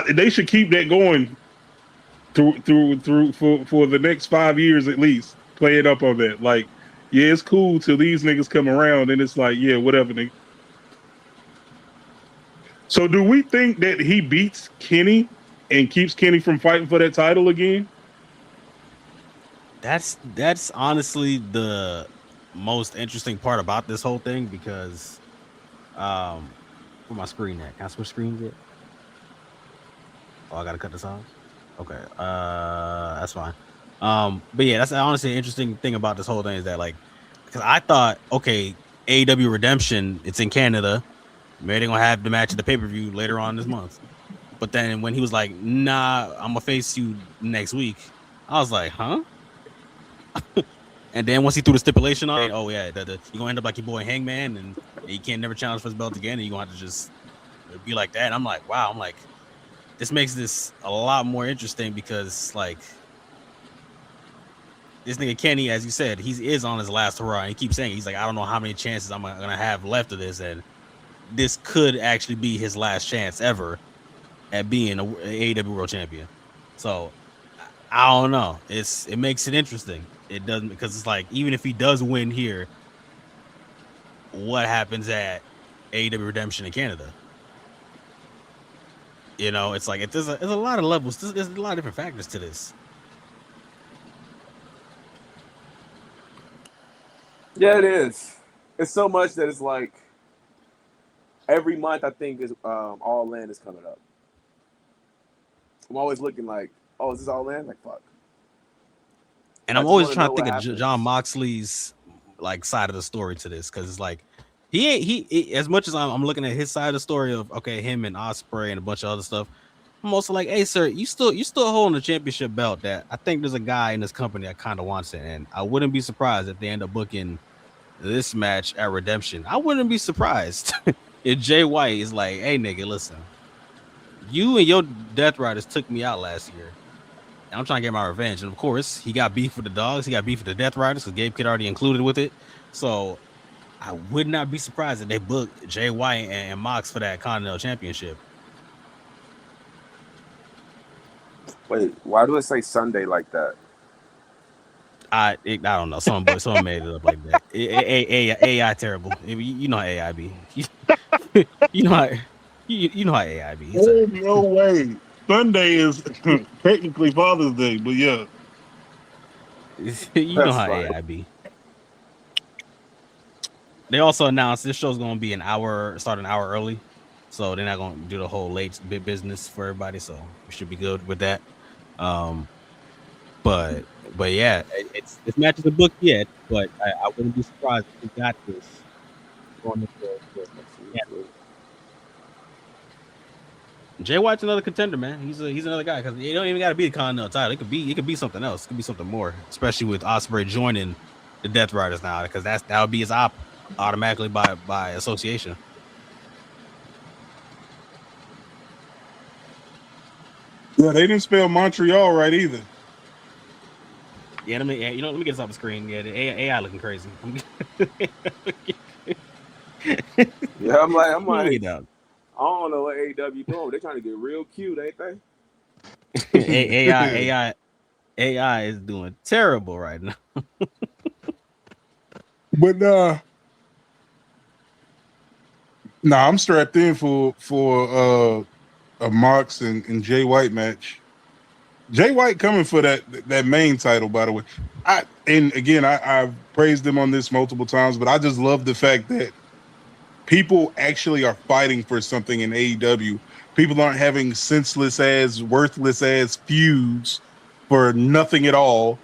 They should keep that going through for the next 5 years at least. Play it up on that. Like, yeah, it's cool till these niggas come around, and it's like, yeah, whatever, nigga. So, do we think that he beats Kenny and keeps Kenny from fighting for that title again? That's honestly the most interesting part about this whole thing because, where my screen at? Can I switch screens yet? Oh, I gotta cut this off. Okay, that's fine. But yeah, that's honestly an interesting thing about this whole thing is that like, because I thought, okay, AEW Redemption, it's in Canada. Maybe they're gonna have the match at the pay-per-view later on this month. But then when he was like, nah, I'm gonna face you next week, I was like, huh? And then once he threw the stipulation on, oh yeah, you're gonna end up like your boy Hangman, and you can't never challenge for his belt again, and you're gonna have to just be like that. And I'm like, wow, this makes this a lot more interesting because like this nigga Kenny, as you said, he is on his last hurrah. And he keeps saying, he's like, I don't know how many chances I'm gonna have left of this, and this could actually be his last chance ever at being an AEW World Champion. So I don't know. It makes it interesting. It doesn't, because it's like, even if he does win here, what happens at AEW Redemption in Canada? You know, it's like there's a lot of levels. There's a lot of different factors to this. Yeah, it is. It's so much that it's like every month I think is All In is coming up. I'm always looking like, oh, is this All In? Like, fuck. And I'm always trying to think of Jon Moxley's like side of the story to this, because it's like he as much as I'm looking at his side of the story of okay, him and Ospreay and a bunch of other stuff. I'm also like, hey, sir, you still holding the championship belt that I think there's a guy in this company that kind of wants it, and I wouldn't be surprised if they end up booking this match at Redemption. I wouldn't be surprised if Jay White is like, hey, nigga, listen, you and your Death Riders took me out last year. I'm trying to get my revenge. And of course, he got beef with the Dogs. He got beef with the Death Riders because Gabe Kidd already included with it. So I would not be surprised if they booked Jay White and Mox for that Continental Championship. Wait, why do it say Sunday like that? I don't know. Someone made it up like that. AI terrible. You know how AI be. You know how AI be. Oh, no way. Sunday is technically Father's Day, but yeah. You know how AI be. They also announced this show's going to be start an hour early. So they're not going to do the whole late bit business for everybody. So we should be good with that. But yeah, it's match isn't booked yet, but I wouldn't be surprised if we got this going into yeah. Jay White's another contender, man. He's another guy because you don't even got to be the Continental title. It could be something else. It could be something more, especially with Ospreay joining the Death Riders now, because that would be his op automatically by association. Yeah, they didn't spell Montreal right either. Yeah, let me get this off the screen. Yeah, the AI looking crazy. Yeah, I'm like, I don't know what AEW doing. They're trying to get real cute, ain't they? AI is doing terrible right now. But I'm strapped in for a Mox and Jay White match. Jay White coming for that main title, by the way. I've praised him on this multiple times, but I just love the fact that people actually are fighting for something in AEW. People aren't having senseless ass, worthless ass feuds for nothing at all,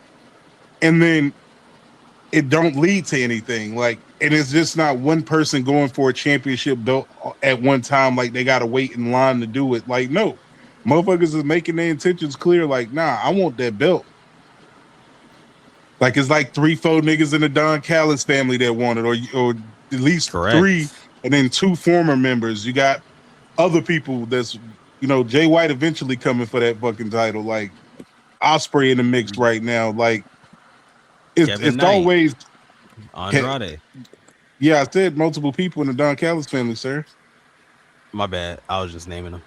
and then it don't lead to anything. Like, and it's just not one person going for a championship belt at one time. Like, they gotta wait in line to do it. Like, no, motherfuckers is making their intentions clear. Like, nah, I want that belt. Like, it's like 3-4 niggas in the Don Callis family that want it, or at least Correct. 3, and then 2 former members. You got other people that's, Jay White eventually coming for that fucking title. Like Ospreay in the mix right now. Like it's Knight, always Andrade. Yeah, I said multiple people in the Don Callis family, sir. My bad. I was just naming them.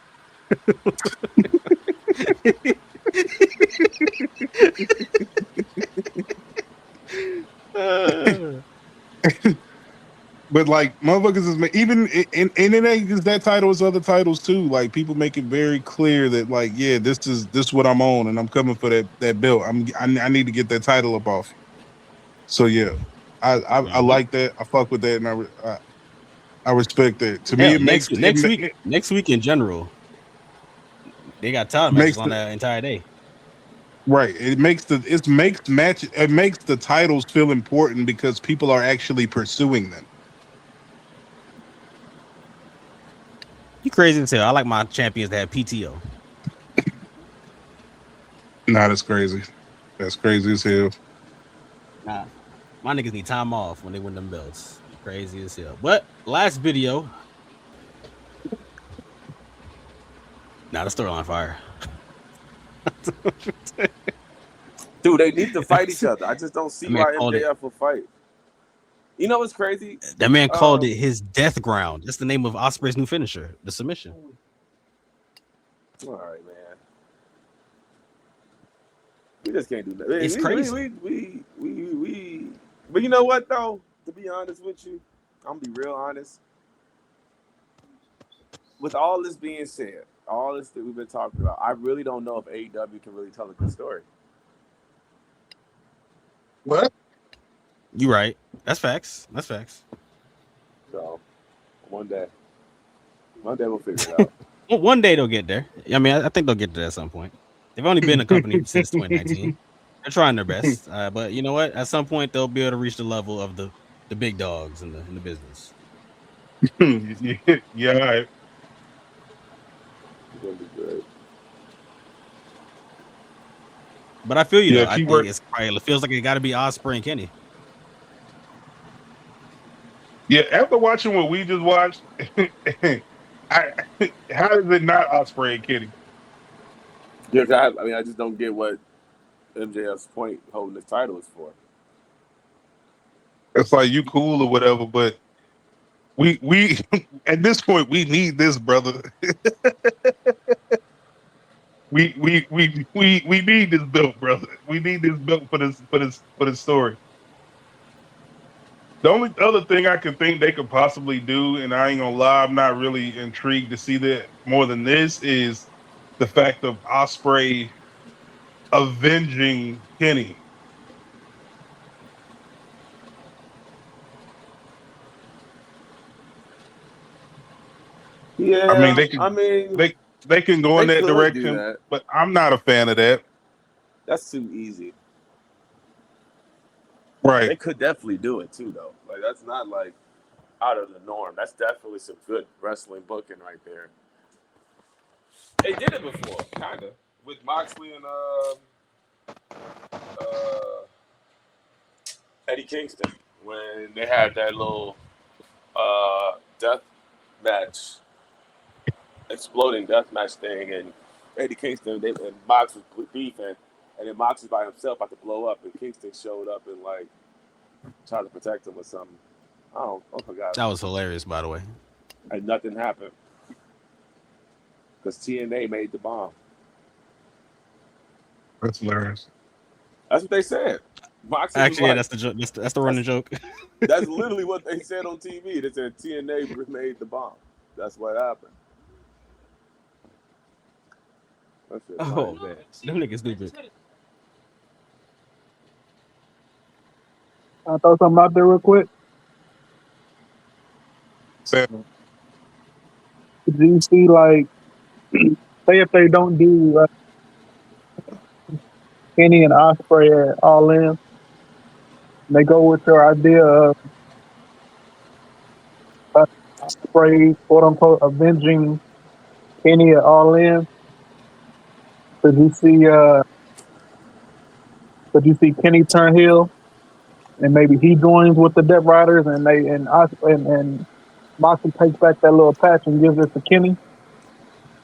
But like motherfuckers is even and it ain't just that title, it's other titles too. Like people make it very clear that like, yeah, this is what I'm on and I'm coming for that belt. I need to get that title up off. So yeah, I like that. I fuck with that, and I respect that. To me, it makes next week in general, they got title matches on the entire day. Right. It makes the titles feel important because people are actually pursuing them. You crazy as hell. I like my champions to have PTO. Nah, that's crazy. That's crazy as hell. Nah, my niggas need time off when they win them belts. Crazy as hell. But last video. Nah, the storyline fire. Dude, they need to fight each other. I just don't see why MJF will fight. You know what's crazy? That man called it his death ground. That's the name of Ospreay's new finisher, the submission. All right, man. We just can't do that. It's crazy. But you know what, though? To be honest with you, I'm gonna be real honest. With all this being said, all this that we've been talking about, I really don't know if AEW can really tell a good story. What? You right. That's facts. So, one day we'll figure it out. Well, one day they'll get there. I mean, I think they'll get there at some point. They've only been a company since 2019. They're trying their best, but you know what? At some point, they'll be able to reach the level of the big dogs in the business. Yeah, all right. It's gonna be good. But I feel you though. I think it feels like it got to be Ospreay and Kenny. Yeah, after watching what we just watched, how is it not Ospreay and Kenny? Yeah, I just don't get what MJF's point holding this title is for. It's like you cool or whatever, but we at this point we need this, brother. we need this belt, brother. We need this belt for this story. The only other thing I can think they could possibly do, and I ain't gonna lie, I'm not really intrigued to see that more than this, is the fact of Ospreay avenging Kenny. Yeah, I mean they can go in that direction, but I'm not a fan of that. That's too easy. Right. They could definitely do it too, though. Like that's not like out of the norm. That's definitely some good wrestling booking right there. They did it before, kind of, with Moxley and Eddie Kingston when they had that little death match, exploding death match thing, and Eddie Kingston and Mox was beefing. And then Mox was by himself about to blow up, and Kingston showed up and like tried to protect him or something. I forgot. That was hilarious, by the way. And nothing happened because TNA made the bomb. That's hilarious. That's what they said. Mox actually, yeah, that's the joke. That's the running joke. That's literally what they said on TV. They said TNA made the bomb. That's what happened. Oh man, them niggas stupid. I throw something out there real quick. Sam. Do you see, like, say if they don't do Kenny and Ospreay at All In, they go with your idea of Ospreay, quote unquote, avenging Kenny at All In. Could you see Kenny turn heel, and maybe he joins with the Death Riders, and Moxley takes back that little patch and gives it to Kenny,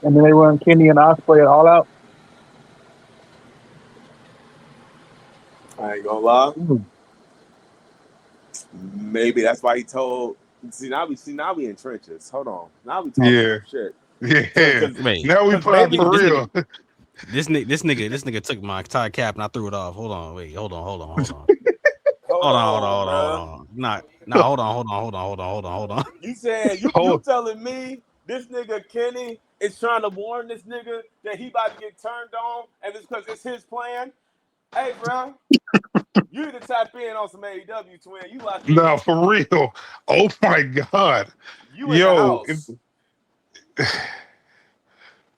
and then they run Kenny and Ospreay All Out. I ain't gonna lie. Mm. Maybe that's why he told. Now we in trenches. Hold on. Now we talking Yeah. some shit. Yeah. Wait, Now we playing maybe for this real. this nigga took my tie cap and I threw it off. Hold on, wait, hold on. Hold Hold on. Nah, hold on. You saying you Hold- telling me this nigga Kenny is trying to warn this nigga that he about to get turned on, and it's because it's his plan? Hey, bro, you need to tap in on some AEW, twin. You locked in. No, for real. Oh my God. You in the house.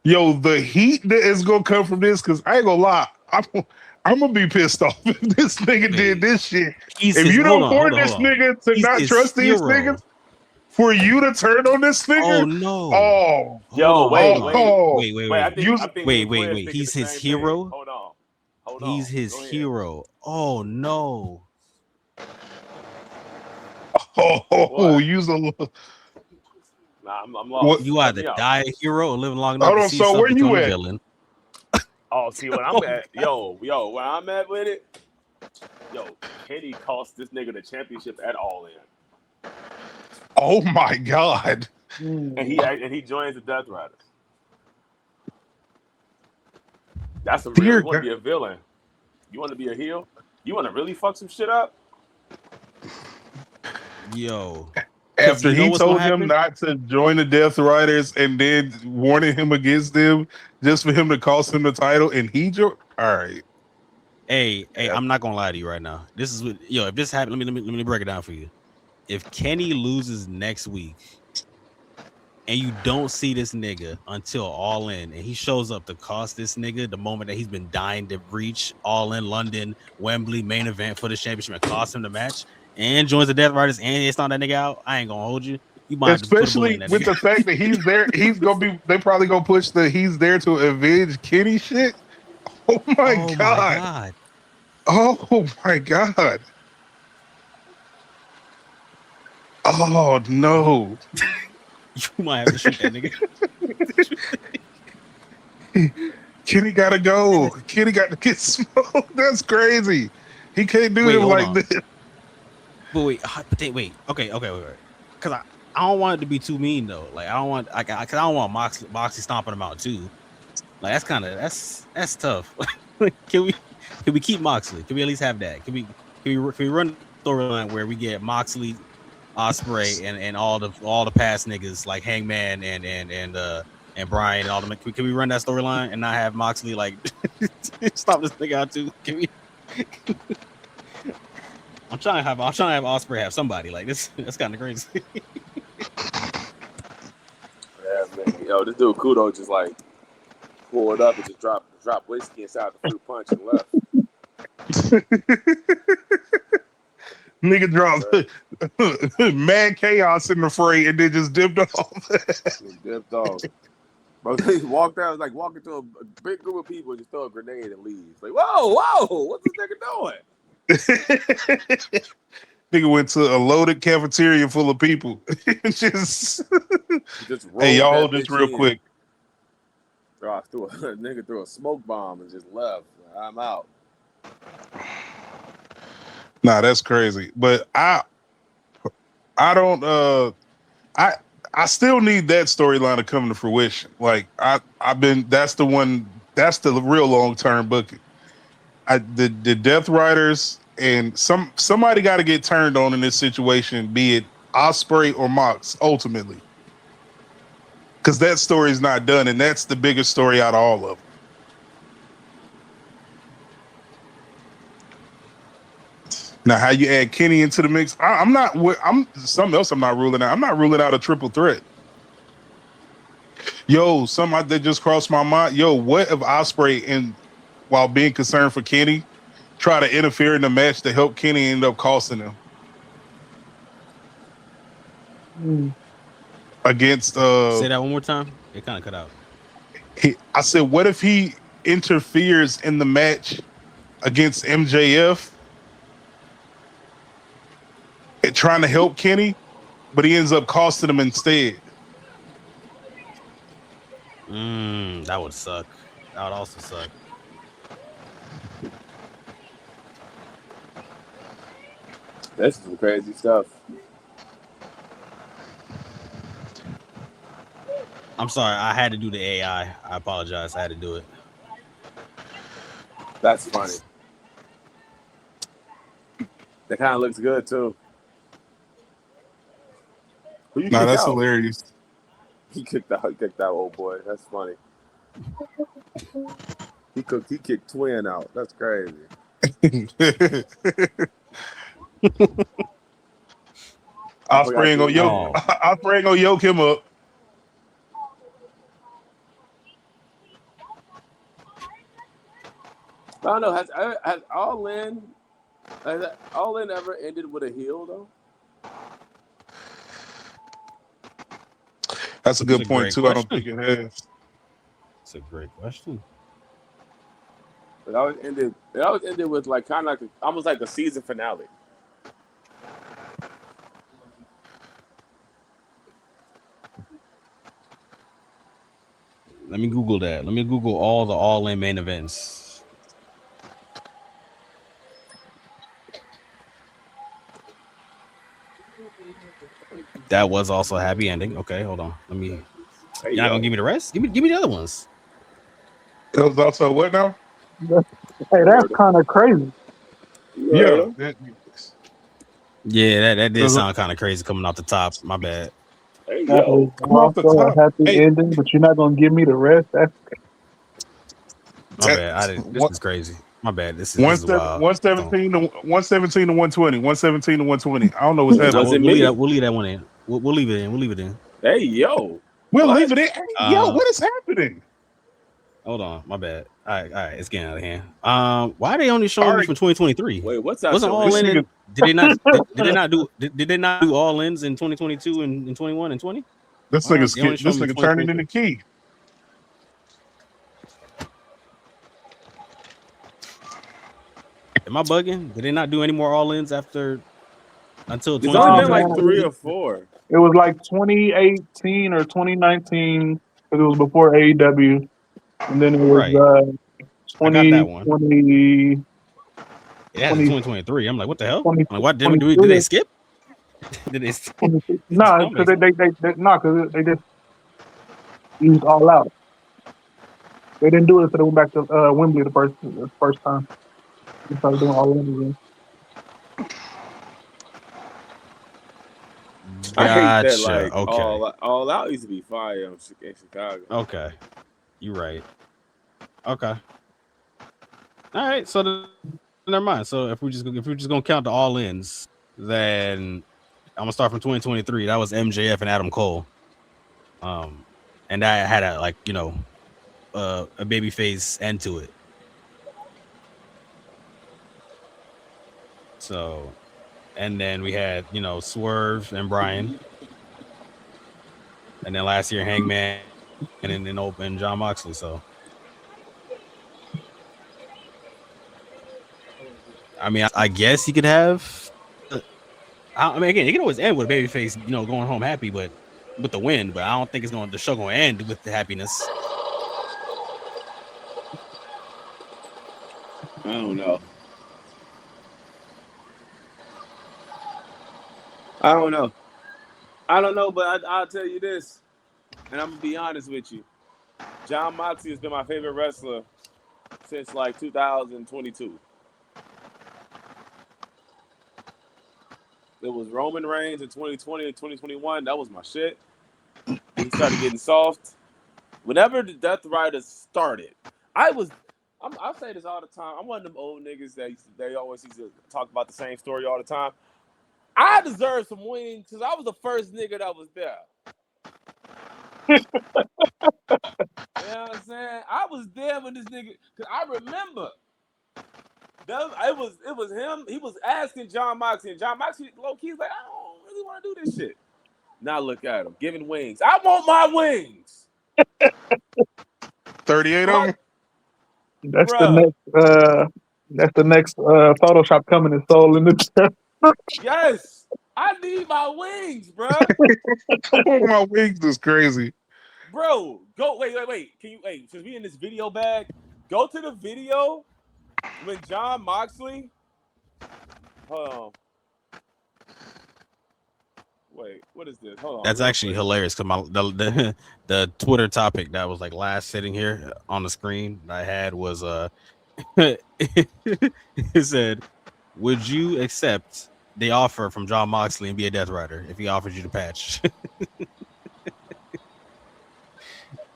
Yo, the heat that is gonna come from this, because I ain't gonna lie, I'm gonna be pissed off if this nigga did this shit. If you don't warn this nigga to not trust these niggas, for you to turn on this nigga, Oh no! oh, Yo, wait. I think wait. He's his hero. Hold on. He's his hero. Oh no! Oh, use a little. Nah, I'm lost. You either die a hero or live long enough to see so yourself where become you a at? villain. Oh, see what I'm at. Yo, where I'm at with it. Yo, Kenny cost this nigga the championship at All In. Oh my God! And he joins the Death Riders. That's a real. You want to be a villain? You want to be a heel? You want to really fuck some shit up? Yo. After he told him not to join the Death Riders and then warning him against them just for him to cost him the title, and he joined. All right. Hey, I'm not gonna lie to you right now. This is what if this happened, let me break it down for you. If Kenny loses next week and you don't see this nigga until All In, and he shows up to cost this nigga the moment that he's been dying to reach All In London, Wembley main event for the championship and cost him the match, and joins the Death Riders and it's not that nigga out, I ain't gonna hold you. You might especially with the fact that he's there, he's gonna be. They probably gonna push the he's there to avenge Kenny shit. Oh my God! Oh my God! Oh no! You might have to shoot that nigga. Kenny gotta go. Kenny got to get smoked. That's crazy. He can't do it like this. But wait. Okay. Because I don't want it to be too mean though. Like I don't want, because I don't want Moxley stomping him out too. Like that's tough. Can we keep Moxley? Can we at least have that? Can we run the storyline where we get Moxley, Ospreay, and all the past niggas like Hangman and Brian and all them? Can we run that storyline and not have Moxley like stop this nigga out too? Can we? I'm trying to have Ospreay have somebody like this. That's kind of crazy. Yeah, man. Yo, this dude Kudo just like pulled up and just dropped whiskey inside the fruit punch and left. Nigga dropped mad chaos in the fray and then just dipped off. Bro, he walked out, like walking to a big group of people and just throw a grenade and leaves. Like, whoa, what's this nigga doing? Nigga went to a loaded cafeteria full of people. just hey, y'all hold this real quick. Nigga threw a smoke bomb and just left. I'm out. Nah, that's crazy. But I don't I still need that storyline to come to fruition. Like that's the real long-term booking. The Death Riders and somebody got to get turned on in this situation, be it Ospreay or Mox, ultimately, because that story is not done, and that's the biggest story out of all of them. Now, how you add Kenny into the mix? I'm something else. I'm not ruling out. I'm not ruling out a triple threat. Yo, something that just crossed my mind. Yo, what if Ospreay, while being concerned for Kenny, try to interfere in the match to help Kenny end up costing him against Say that one more time. It kind of cut out. I said, what if he interferes in the match against MJF and trying to help Kenny, but he ends up costing him instead? That would suck. That would also suck. That's some crazy stuff. I'm sorry. I had to do the AI. I apologize. I had to do it. That's funny. That kind of looks good too. Who you Nah, kicked that's out? hilarious. He kicked that old boy. That's funny. He kicked Twin out. That's crazy. Ospreay ain't gonna yoke him up. I don't know. Has All In ever ended with a heel though? That's a good point too. Question. I don't think it has. It's a great question. It always ended with like kind of like almost like a season finale. Let me Google that. Let me Google all the All In main events. That was also a happy ending. Okay, hold on. Let me. Hey, You're not gonna give me the rest? Give me the other ones. It was also what now? Hey, that's kind of crazy. Yeah. Yeah, that did sound kind of crazy coming off the top. My bad. Hey, That is Come off the also a top. happy Hey. ending, but you're not gonna give me the rest. That's My bad. This is crazy. My bad. This is wild. 117 to 120. 117 to 120. I don't know what's It happening. wasn't We'll me. leave that one in. We'll leave it in. We'll leave it in. Hey, yo. We'll What? leave it in. Hey, yo, what is happening? Hold on, my bad. All right, it's getting out of hand. Why are they only showing me from 2023? Wait, what's that? Wasn't show? All In? Did they not? Did they not do All Ins in 2022 and 21 and 20? This nigga turning into Key. Am I bugging? Did they not do any more All Ins until It's 2023? only been like 3 or 4. It was like 2018 or 2019 because it was before AEW, and then it was Right. I got that one. 2020. It has 2023. I'm like, what the hell? 20, I'm like, what did they skip? Did they skip? No, because they just used All Out. They didn't do it until they went back to Wembley the first time. They started doing All In again. I hate that. Gotcha. Like Okay. all Out used to be fire in Chicago. Okay, you're right. Okay. All right. So never mind. So if we're just gonna count the All Ins, then I'm gonna start from 2023. That was MJF and Adam Cole. And that had a a babyface end to it. So, and then we had Swerve and Bryan, and then last year Hangman, and then open Jon Moxley. So, I mean, I guess he could have. I mean, again, he can always end with a babyface, going home happy, but with the win. But I don't think the show gonna end with the happiness. I don't know. I don't know, but I'll tell you this, and I'm gonna be honest with you. Jon Moxley has been my favorite wrestler since like 2022. It was Roman Reigns in 2020 and 2021. That was my shit. He started getting soft. Whenever the Death Riders started, I'll say this all the time. I'm one of them old niggas that they always used to talk about the same story all the time. I deserve some wings because I was the first nigga that was there. You know what I'm saying? I was there when this nigga, because I remember it was him. He was asking Jon Moxley, and Jon Moxley low key was like, I don't really want to do this shit. Now look at him giving wings. I want my wings. 38 of them. That's the next Photoshop coming in Soul in the chest. Yes, I need my wings, bro. My wings is crazy. Bro, go wait. Can you since we in this video bag, go to the video when Jon Moxley. Hold on. Wait, what is this? Hold on. That's actually hilarious because the Twitter topic that was like last sitting here on the screen that I had was it said, "Would you accept the offer from Jon Moxley and be a Death Rider if he offers you the patch?"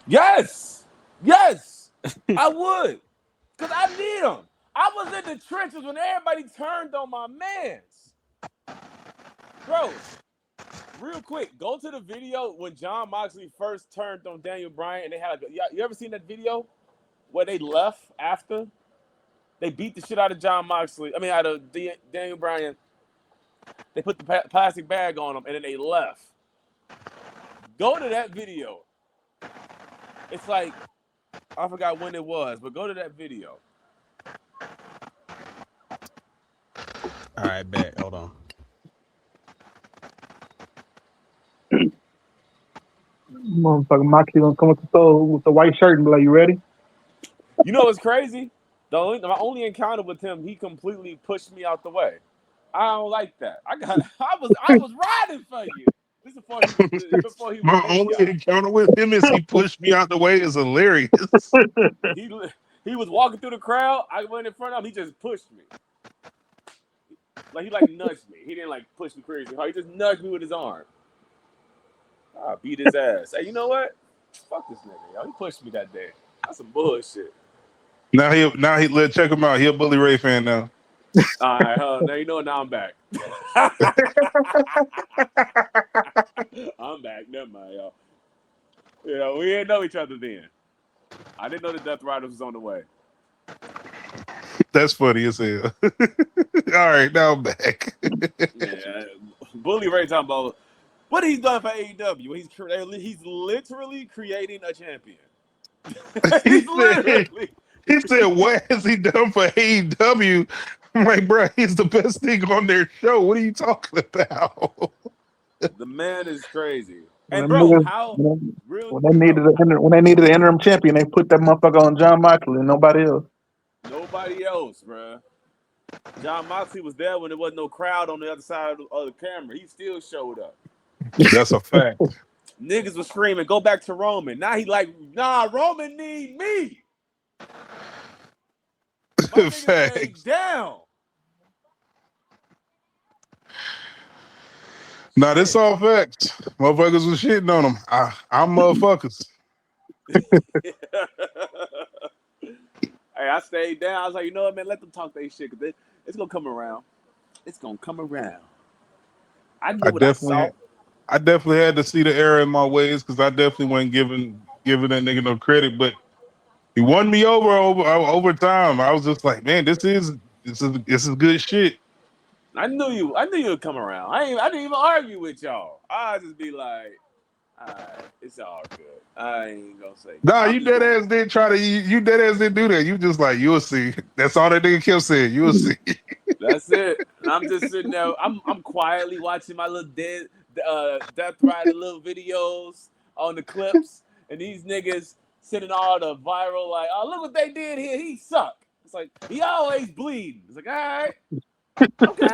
Yes, I would, cause I need him. I was in the trenches when everybody turned on my mans, bro. Real quick, go to the video when Jon Moxley first turned on Daniel Bryan, and they had you ever seen that video where they left after they beat the shit out of Jon Moxley? I mean, out of Daniel Bryan. They put the plastic bag on him, and then they left. Go to that video. It's like, I forgot when it was, but go to that video. All right, bet. Hold on. Motherfucker Moxley gonna come with the white shirt and be like, "You ready?" You know what's crazy? My only encounter with him, he completely pushed me out the way. I don't like that. I was riding for you. This is before he was My only encounter with him is he pushed me out the way is hilarious. He was walking through the crowd. I went in front of him. He just pushed me. Like he nudged me. He didn't like push me crazy hard. He just nudged me with his arm. I beat his ass. Hey, you know what? Fuck this nigga, yo. He pushed me that day. That's some bullshit. Now he let check him out. He a Bully Ray fan now. All right, now you know. Now I'm back. I'm back. Never mind, y'all. You know, we didn't know each other then. I didn't know the Death Riders was on the way. That's funny as hell. All right, now I'm back. Yeah, Bully Ray talking about what he's done for AEW. He's literally creating a champion. He said, "What has he done for AEW?" I'm like, bro, he's the best thing on their show. What are you talking about? The man is crazy. And when they needed an interim champion, they put that motherfucker on Jon Moxley and nobody else. Nobody else, bro. Jon Moxley was there when there wasn't no crowd on the other side of the camera. He still showed up. That's a fact. Niggas was screaming, "Go back to Roman." Now he like, nah, Roman need me. Facts. Down. Nah, this all facts. Motherfuckers was shitting on him. I'm motherfuckers. Hey, I stayed down. I was like, you know what, man? Let them talk their shit. Cause it's gonna come around. It's gonna come around. I definitely had to see the error in my ways because I definitely wasn't giving that nigga no credit. But he won me over time. I was just like, man, this is good shit. I knew you would come around. I didn't even argue with y'all. I just be like, all right, it's all good. I ain't gonna say. Nah, you dead ass didn't try to. You dead ass didn't do that. You just like, you'll see. That's all that nigga kept saying. You'll see. That's it. And I'm just sitting there. I'm quietly watching my little Death Rider little videos on the clips, and these niggas sending all the viral like, oh, look what they did here. He sucked. It's like he always bleeding. It's like, all right. Okay.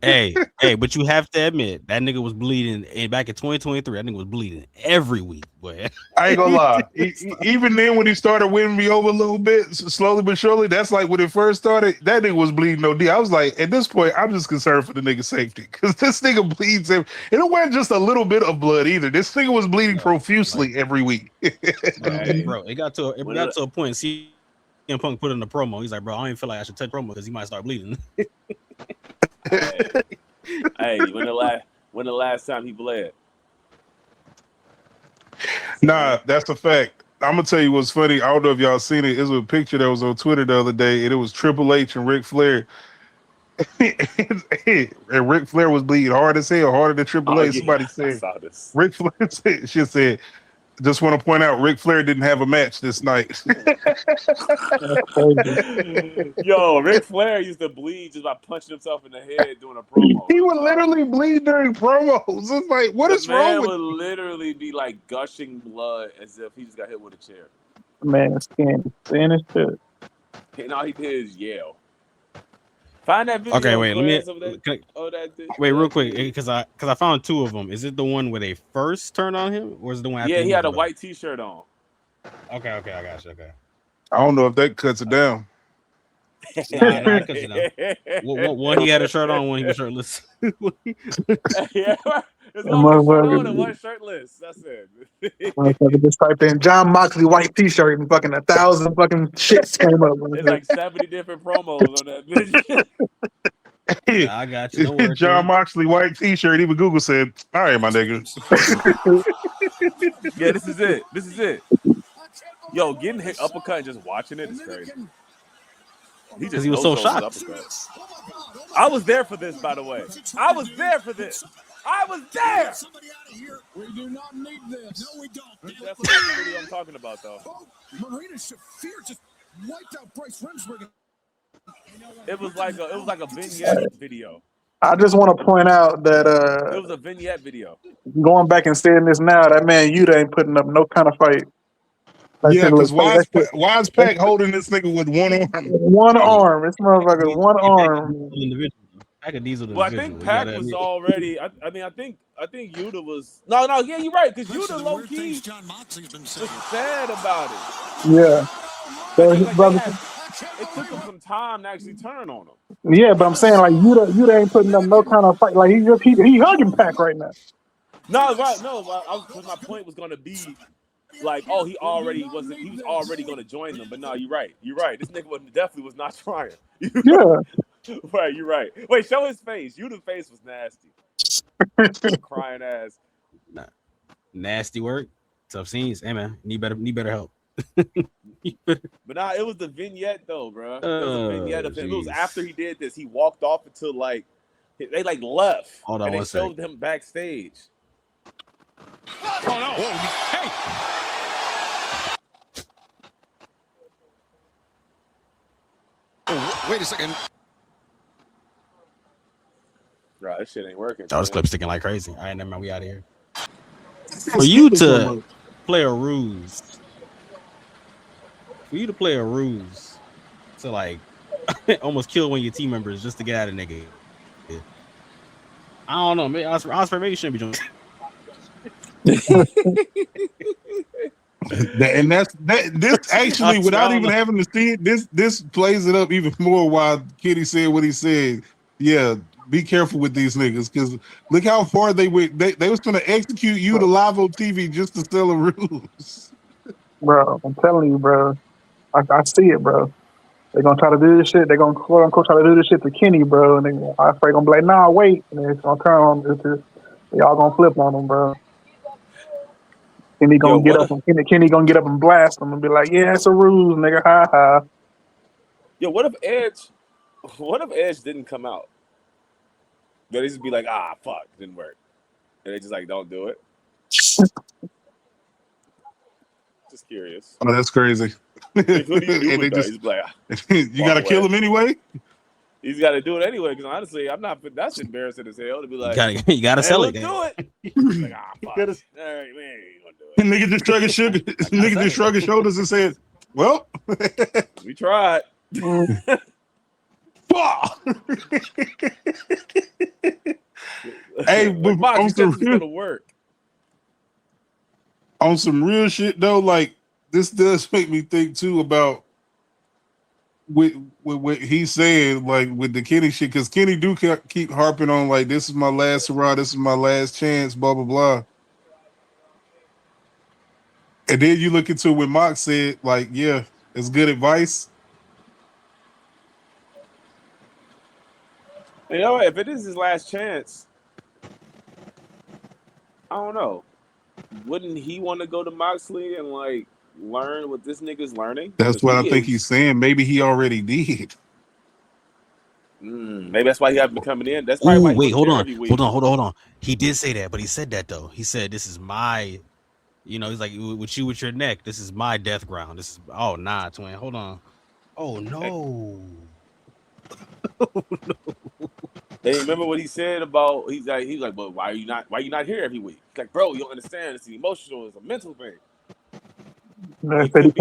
Hey, but you have to admit that nigga was bleeding back in 2023. That nigga was bleeding every week, boy. I ain't gonna lie. Even then, when he started winning me over a little bit, slowly but surely, that's like when it first started. That nigga was bleeding OD. I was like, at this point, I'm just concerned for the nigga's safety because this nigga bleeds and it wasn't just a little bit of blood either. This nigga was bleeding profusely every week. Bro, it got to a point. CM Punk put in the promo. He's like, bro, I don't even feel like I should touch promo because he might start bleeding. Hey, when the last time he bled? Nah, that's a fact. I'm gonna tell you what's funny. I don't know if y'all seen it. It was a picture that was on Twitter the other day, and it was Triple H and Ric Flair. And Ric Flair was bleeding hard as hell, harder than Triple H. Somebody said, Ric Flair said, Just want to point out, Ric Flair didn't have a match this night. Yo, Ric Flair used to bleed just by punching himself in the head doing a promo. He would literally bleed during promos. It's like, what is wrong with? The man would literally be like gushing blood as if he just got hit with a chair. Man, skin as shit. And all he did is yell. Find that video. Okay, wait. Let me. Wait, real quick, because I found two of them. Is it the one where they first turned on him, or is it the one after? Yeah, he had a white T-shirt on. Okay, I got you. Okay. I don't know if that cuts it down. Nah, cuts it down. One he had a shirt on, one he was shirtless. Yeah, there's one shirt on and one shirtless. That's it. Motherfucker just type in Jon Moxley white T-shirt and fucking 1,000 fucking shits came up. It's like 70 different promos on that bitch. Yeah, I got you. Jon Moxley white T-shirt. Even Google said, "All right, my nigga." Yeah, this is it. Yo, getting hit uppercut and just watching it is crazy. He was so shocked. I was there for this, by the way. I was there. We do not need this. No, we don't. That's not the video I'm talking about, though. Marina Shafir just wiped out Bryce Remsburg. It was like a vignette video. I just want to point out that it was a vignette video. Going back and saying this now, that man Yuta ain't putting up no kind of fight. Yeah, because why is Pac holding this nigga with one arm? One arm. This motherfucker, one arm. Well, I think Pac was already. I think Yuta was. No, yeah, you're right. Because Yuta low key was sad about it. Yeah. So his brother. It took him some time to actually turn on him. Yeah, but I'm saying like Yuta ain't putting up no kind of fight. Like he hugging Pac right now. No, right. No, because my point was gonna be. Like, oh, he was already going to join them. But no, you're right. This nigga definitely was not trying. Yeah. Right, you're right. Wait, show his face. The face was nasty. Crying ass. Nah. Nasty work. Tough scenes. Hey, man, need better help. But nah, it was the vignette, though, bro. It was a vignette of him. It was after he did this. He walked off until, they, left. Hold on, and they showed him backstage. Oh, no. Hey. Oh, wait a second. Bro, this shit ain't working. Oh, this clip's sticking like crazy. All right, never mind. We out of here. For you to play a ruse, to almost kill one of your team members just to get out of nigga. Yeah. I don't know. Maybe Ospreay maybe shouldn't be doing. And this actually, without even having to see it, this plays it up even more. While Kitty said what he said, yeah, be careful with these niggas because look how far they went. They was going to execute you to live on TV just to sell a ruse. Bro, I'm telling you, bro. I see it, bro. They're gonna try to do this shit. They're gonna quote unquote try to do this shit to Kenny, bro. And I'm afraid gonna be like, nah, wait. And then it's gonna turn on. Y'all gonna flip on them, bro. Kenny gonna get up and blast them and be like, yeah, it's a ruse, nigga. Ha ha. Yo, what if Edge didn't come out? They just be like, fuck, didn't work. And they just don't do it. Just curious. Oh, that's crazy. What do you do with that? He's like, you gotta kill him anyway. He's got to do it anyway. Because honestly, I'm not. That's embarrassing as hell to be like, you gotta sell it. Do it. Like, fuck. All right, man, you gonna do it. Nigga just shrug his shoulders and said, "Well, we tried." Hey, but on some real shit though, this does make me think too about with what he's saying, with the Kenny shit, because Kenny do keep harping on this is my last hurrah, this is my last chance, blah blah blah. And then you look into what Mox said, yeah, it's good advice. You know, if it is his last chance, I don't know. Wouldn't he want to go to Moxley and learn what this nigga's learning? That's what I think he's saying. Maybe he already did. Maybe that's why he hasn't been coming in. That's probably wait, hold on. He did say that, but he said that though. He said this is my You know, he's like, with you with your neck. This is my death ground. This is nah, twin. Hold on. Oh no. Hey, remember what he said about? He's like, but why you not here every week? He's like, bro, you don't understand. It's emotional. It's a mental thing. They said he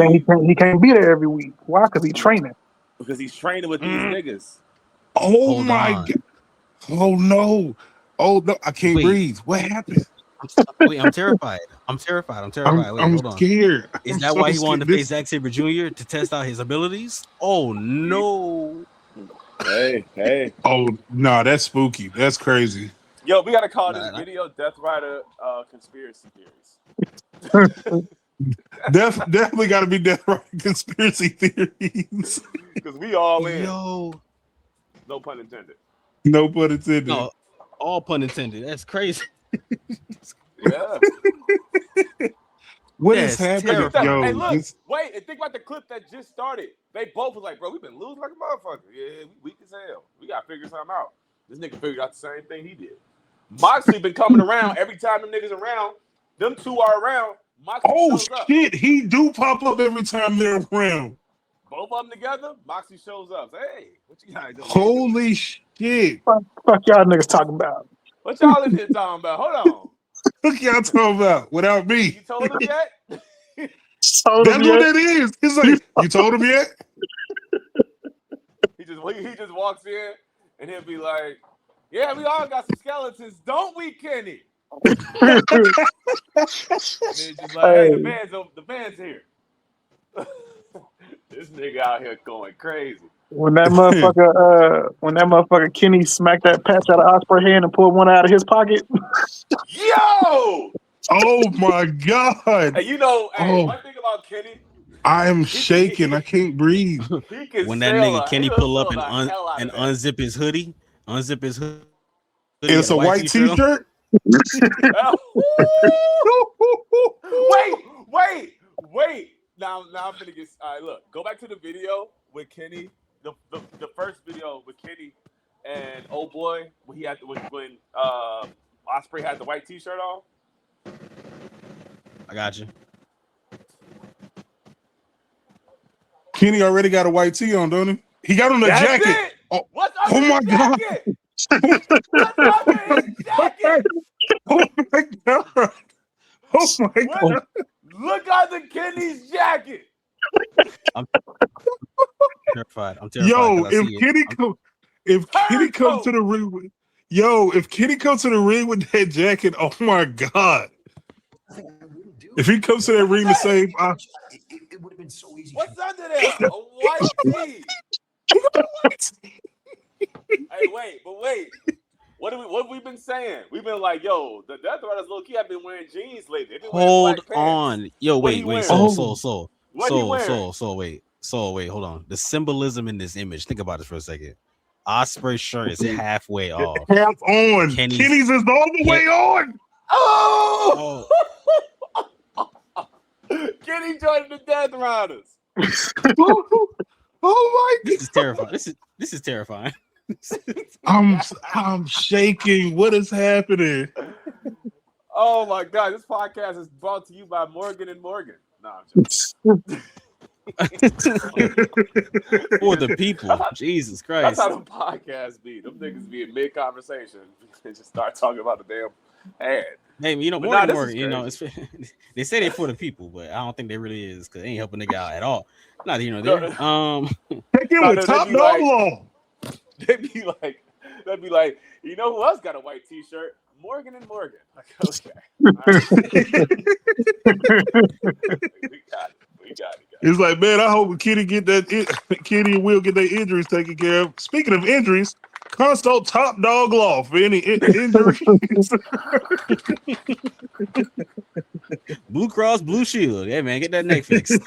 can't be there every week. Why? Because he's training. Because he's training with these niggas. Oh Hold my on. god! Oh no! I can't breathe. What happened? I'm terrified. I'm terrified. Wait, I'm hold on. scared. Is that why he wanted to face Zack Sabre Jr. to test out his abilities? Oh no! Hey. Oh no, that's spooky. That's crazy. Yo, we gotta call this video Death Rider conspiracy theories. Definitely got to be Death Rider conspiracy theories. Because we all in. Yo, no pun intended. No pun intended. No, all pun intended. That's crazy. Yeah. What is happening? Yo, hey, look, wait, and think about the clip that just started. They both was like, bro, we've been losing like a motherfucker. Yeah, we weak as hell. We gotta figure something out. This nigga figured out the same thing he did. Moxley been coming around every time them niggas around. Them two are around. Moxley shows up. Shit, he do pop up every time they're around. Both of them together, Moxley shows up. Say, hey, what you guys doing? Holy shit. Fuck y'all niggas talking about. What y'all in here talking about? Hold on. What y'all talking about without me? You told him yet? That's what it is. He's like, you told him yet? He just walks in and he'll be like, yeah, we all got some skeletons, don't we, Kenny? And it's just like, hey, the band's here. This nigga out here going crazy. When that motherfucker Kenny smacked that patch out of Ospreay hand and pulled one out of his pocket. Yo! Oh my god! Hey, you know, one thing about Kenny, I am shaking. I can't breathe. When that nigga Kenny pull up and unzip his hoodie, it's a white t-shirt. Wait. Now I'm gonna get. All right, look. Go back to the video with Kenny. The first video with Kenny and old boy when he had when Ospreay had the white t-shirt on. I got you. Kenny already got a white tee on, don't he? He got on a jacket. It. Oh, what's oh my god! What's under his jacket? Oh my god! Oh my god! Look under Kenny's jacket. I'm terrified. Yo, if Kenny comes to the ring with that jacket, oh my god! If he comes to that ring to save, it would have been so easy. What's under there? A white tee. Hey, wait. What have we been saying? We've been like, yo, the Death Riders low key have been wearing jeans lately. Hold on. Yo, wait. Wait, hold on. The symbolism in this image. Think about this for a second. Ospreay's shirt is halfway off. Half on. Kenny's is all the way on. Oh! Kenny joined the Death Riders. Oh my god. This is terrifying. This is terrifying. I'm shaking. What is happening? Oh my god, this podcast is brought to you by Morgan and Morgan. No, I'm joking. For the people. Jesus Christ. That's how the podcast be. Them niggas be in mid-conversation and just start talking about the damn ad. Hey, you know, Morgan, you know, they say they're for the people, but I don't think they really is because they ain't helping the guy at all. Not here nor there. Take it with top dog law. They'd be like, you know who else got a white t-shirt? Morgan and Morgan. Like, okay. Right. We got it. It's like, man, I hope Kenny and Will get their injuries taken care of. Speaking of injuries, consult Top Dog Law for any injuries. Blue Cross Blue Shield. Yeah, man, get that neck fixed.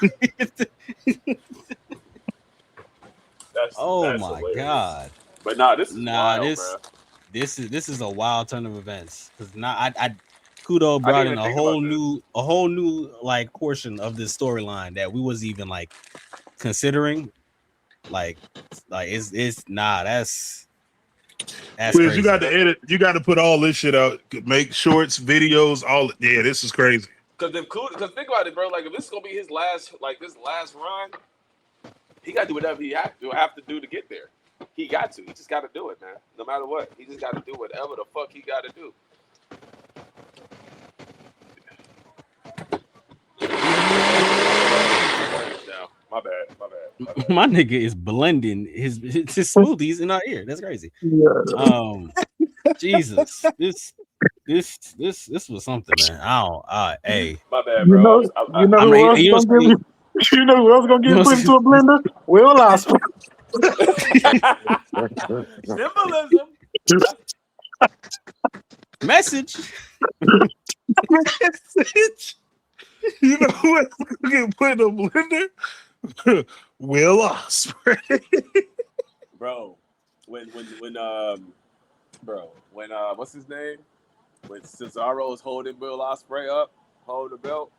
Oh my hilarious. God! But this is wild, this is a wild turn of events. Because Kudo brought in a whole new like portion of this storyline that we was even like considering. Like that's crazy. You got to edit. You got to put all this shit out. Make shorts, videos. This is crazy. Because think about it, bro. Like if this is gonna be his last run, he got to do whatever he have to do to get there. He got to. He just got to do it, man. No matter what, he just got to do whatever the fuck he got to do. My bad. My nigga is blending his smoothies in our ear. That's crazy. Yeah. Jesus, this was something, man. Hey, my bad, bro. You know who else gonna give you? You know who else gonna get put into a blender? Will Ospreay. Symbolism. Message. You know who else gonna get put in a blender? Will Ospreay. Bro, when what's his name? When Cesaro is holding Will Ospreay up, hold the belt,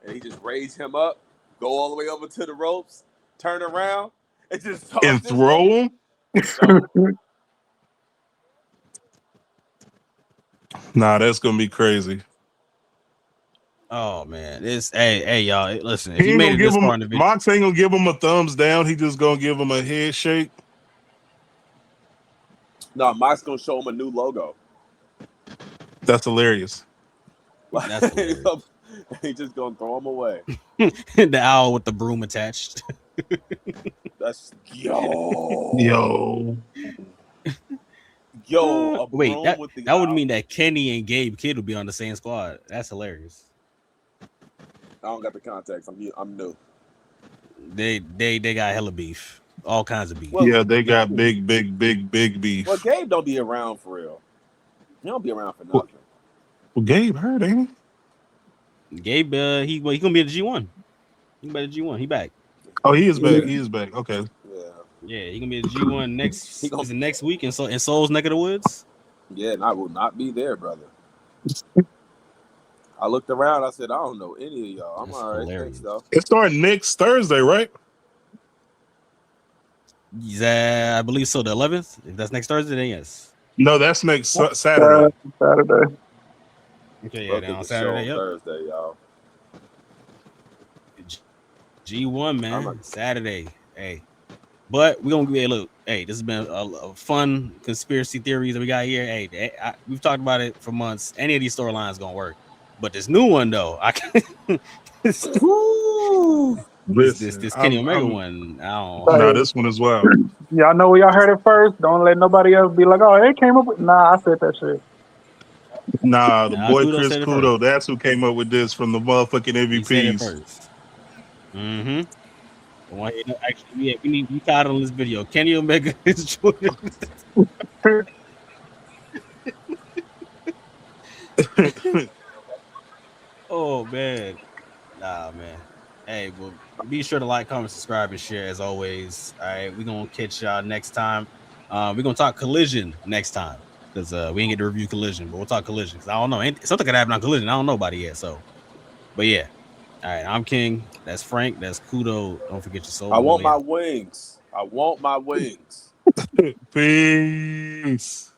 and he just raised him up, go all the way over to the ropes, turn around, and just toss And throw him? Nah, that's gonna be crazy. Oh man, hey y'all, listen. If He you ain't made gonna it give this him. far in the video, Mox ain't gonna give him a thumbs down. He just gonna give him a head shake. No, Mox gonna show him a new logo. That's hilarious. that's hilarious. He just gonna throw him away. The owl with the broom attached. That's yo. A Wait, broom that with the would owl. mean that Kenny and Gabe Kidd would be on the same squad. That's hilarious. I don't got the context. I'm new. They got hella beef, all kinds of beef. Well, Yeah, they got big beef. Well, Gabe don't be around for real. He don't be around for nothing. Well, Gabe hurt, ain't he? Gabe, he gonna be at the G1. He gonna be at the G1. He back. Oh, he is back. He is back. Okay. Yeah, he gonna be at the G1 next. Is it next week in Soul's neck of the woods? Yeah, and I will not be there, brother. I looked around. I said, I don't know any of y'all. I'm all right. Thanks, though. It's starting next Thursday, right? Yeah, I believe so. The 11th. If that's next Thursday, then yes. No, that's next Saturday. Saturday. Okay, yeah, then on Saturday. Yep. Thursday, y'all. G1, man. Saturday. Hey. But we're going to look. Hey, this has been a fun conspiracy theories that we got here. Hey, we've talked about it for months. Any of these storylines going to work. But this new one, though, this Kenny Omega one. I don't know. No, this one as well. Y'all know where y'all heard it first. Don't let nobody else be like, oh, they came up with. Nah, I said that shit. Nah, the boy Kudo Chris Kudo. That's who came up with this from the motherfucking MVPs. He said it first. Mm-hmm. Actually, we caught on this video. Kenny Omega is joining. Oh man, nah, man. Hey, well, be sure to like, comment, subscribe, and share as always. All right, we're gonna catch y'all next time. We're gonna talk Collision next time because we didn't get to review Collision, but we'll talk Collision because I don't know. Something could happen on Collision. I don't know about it yet. So, but yeah. All right, I'm King. That's Frank. That's Kudo. Don't forget your soul. I want my wings. Peace.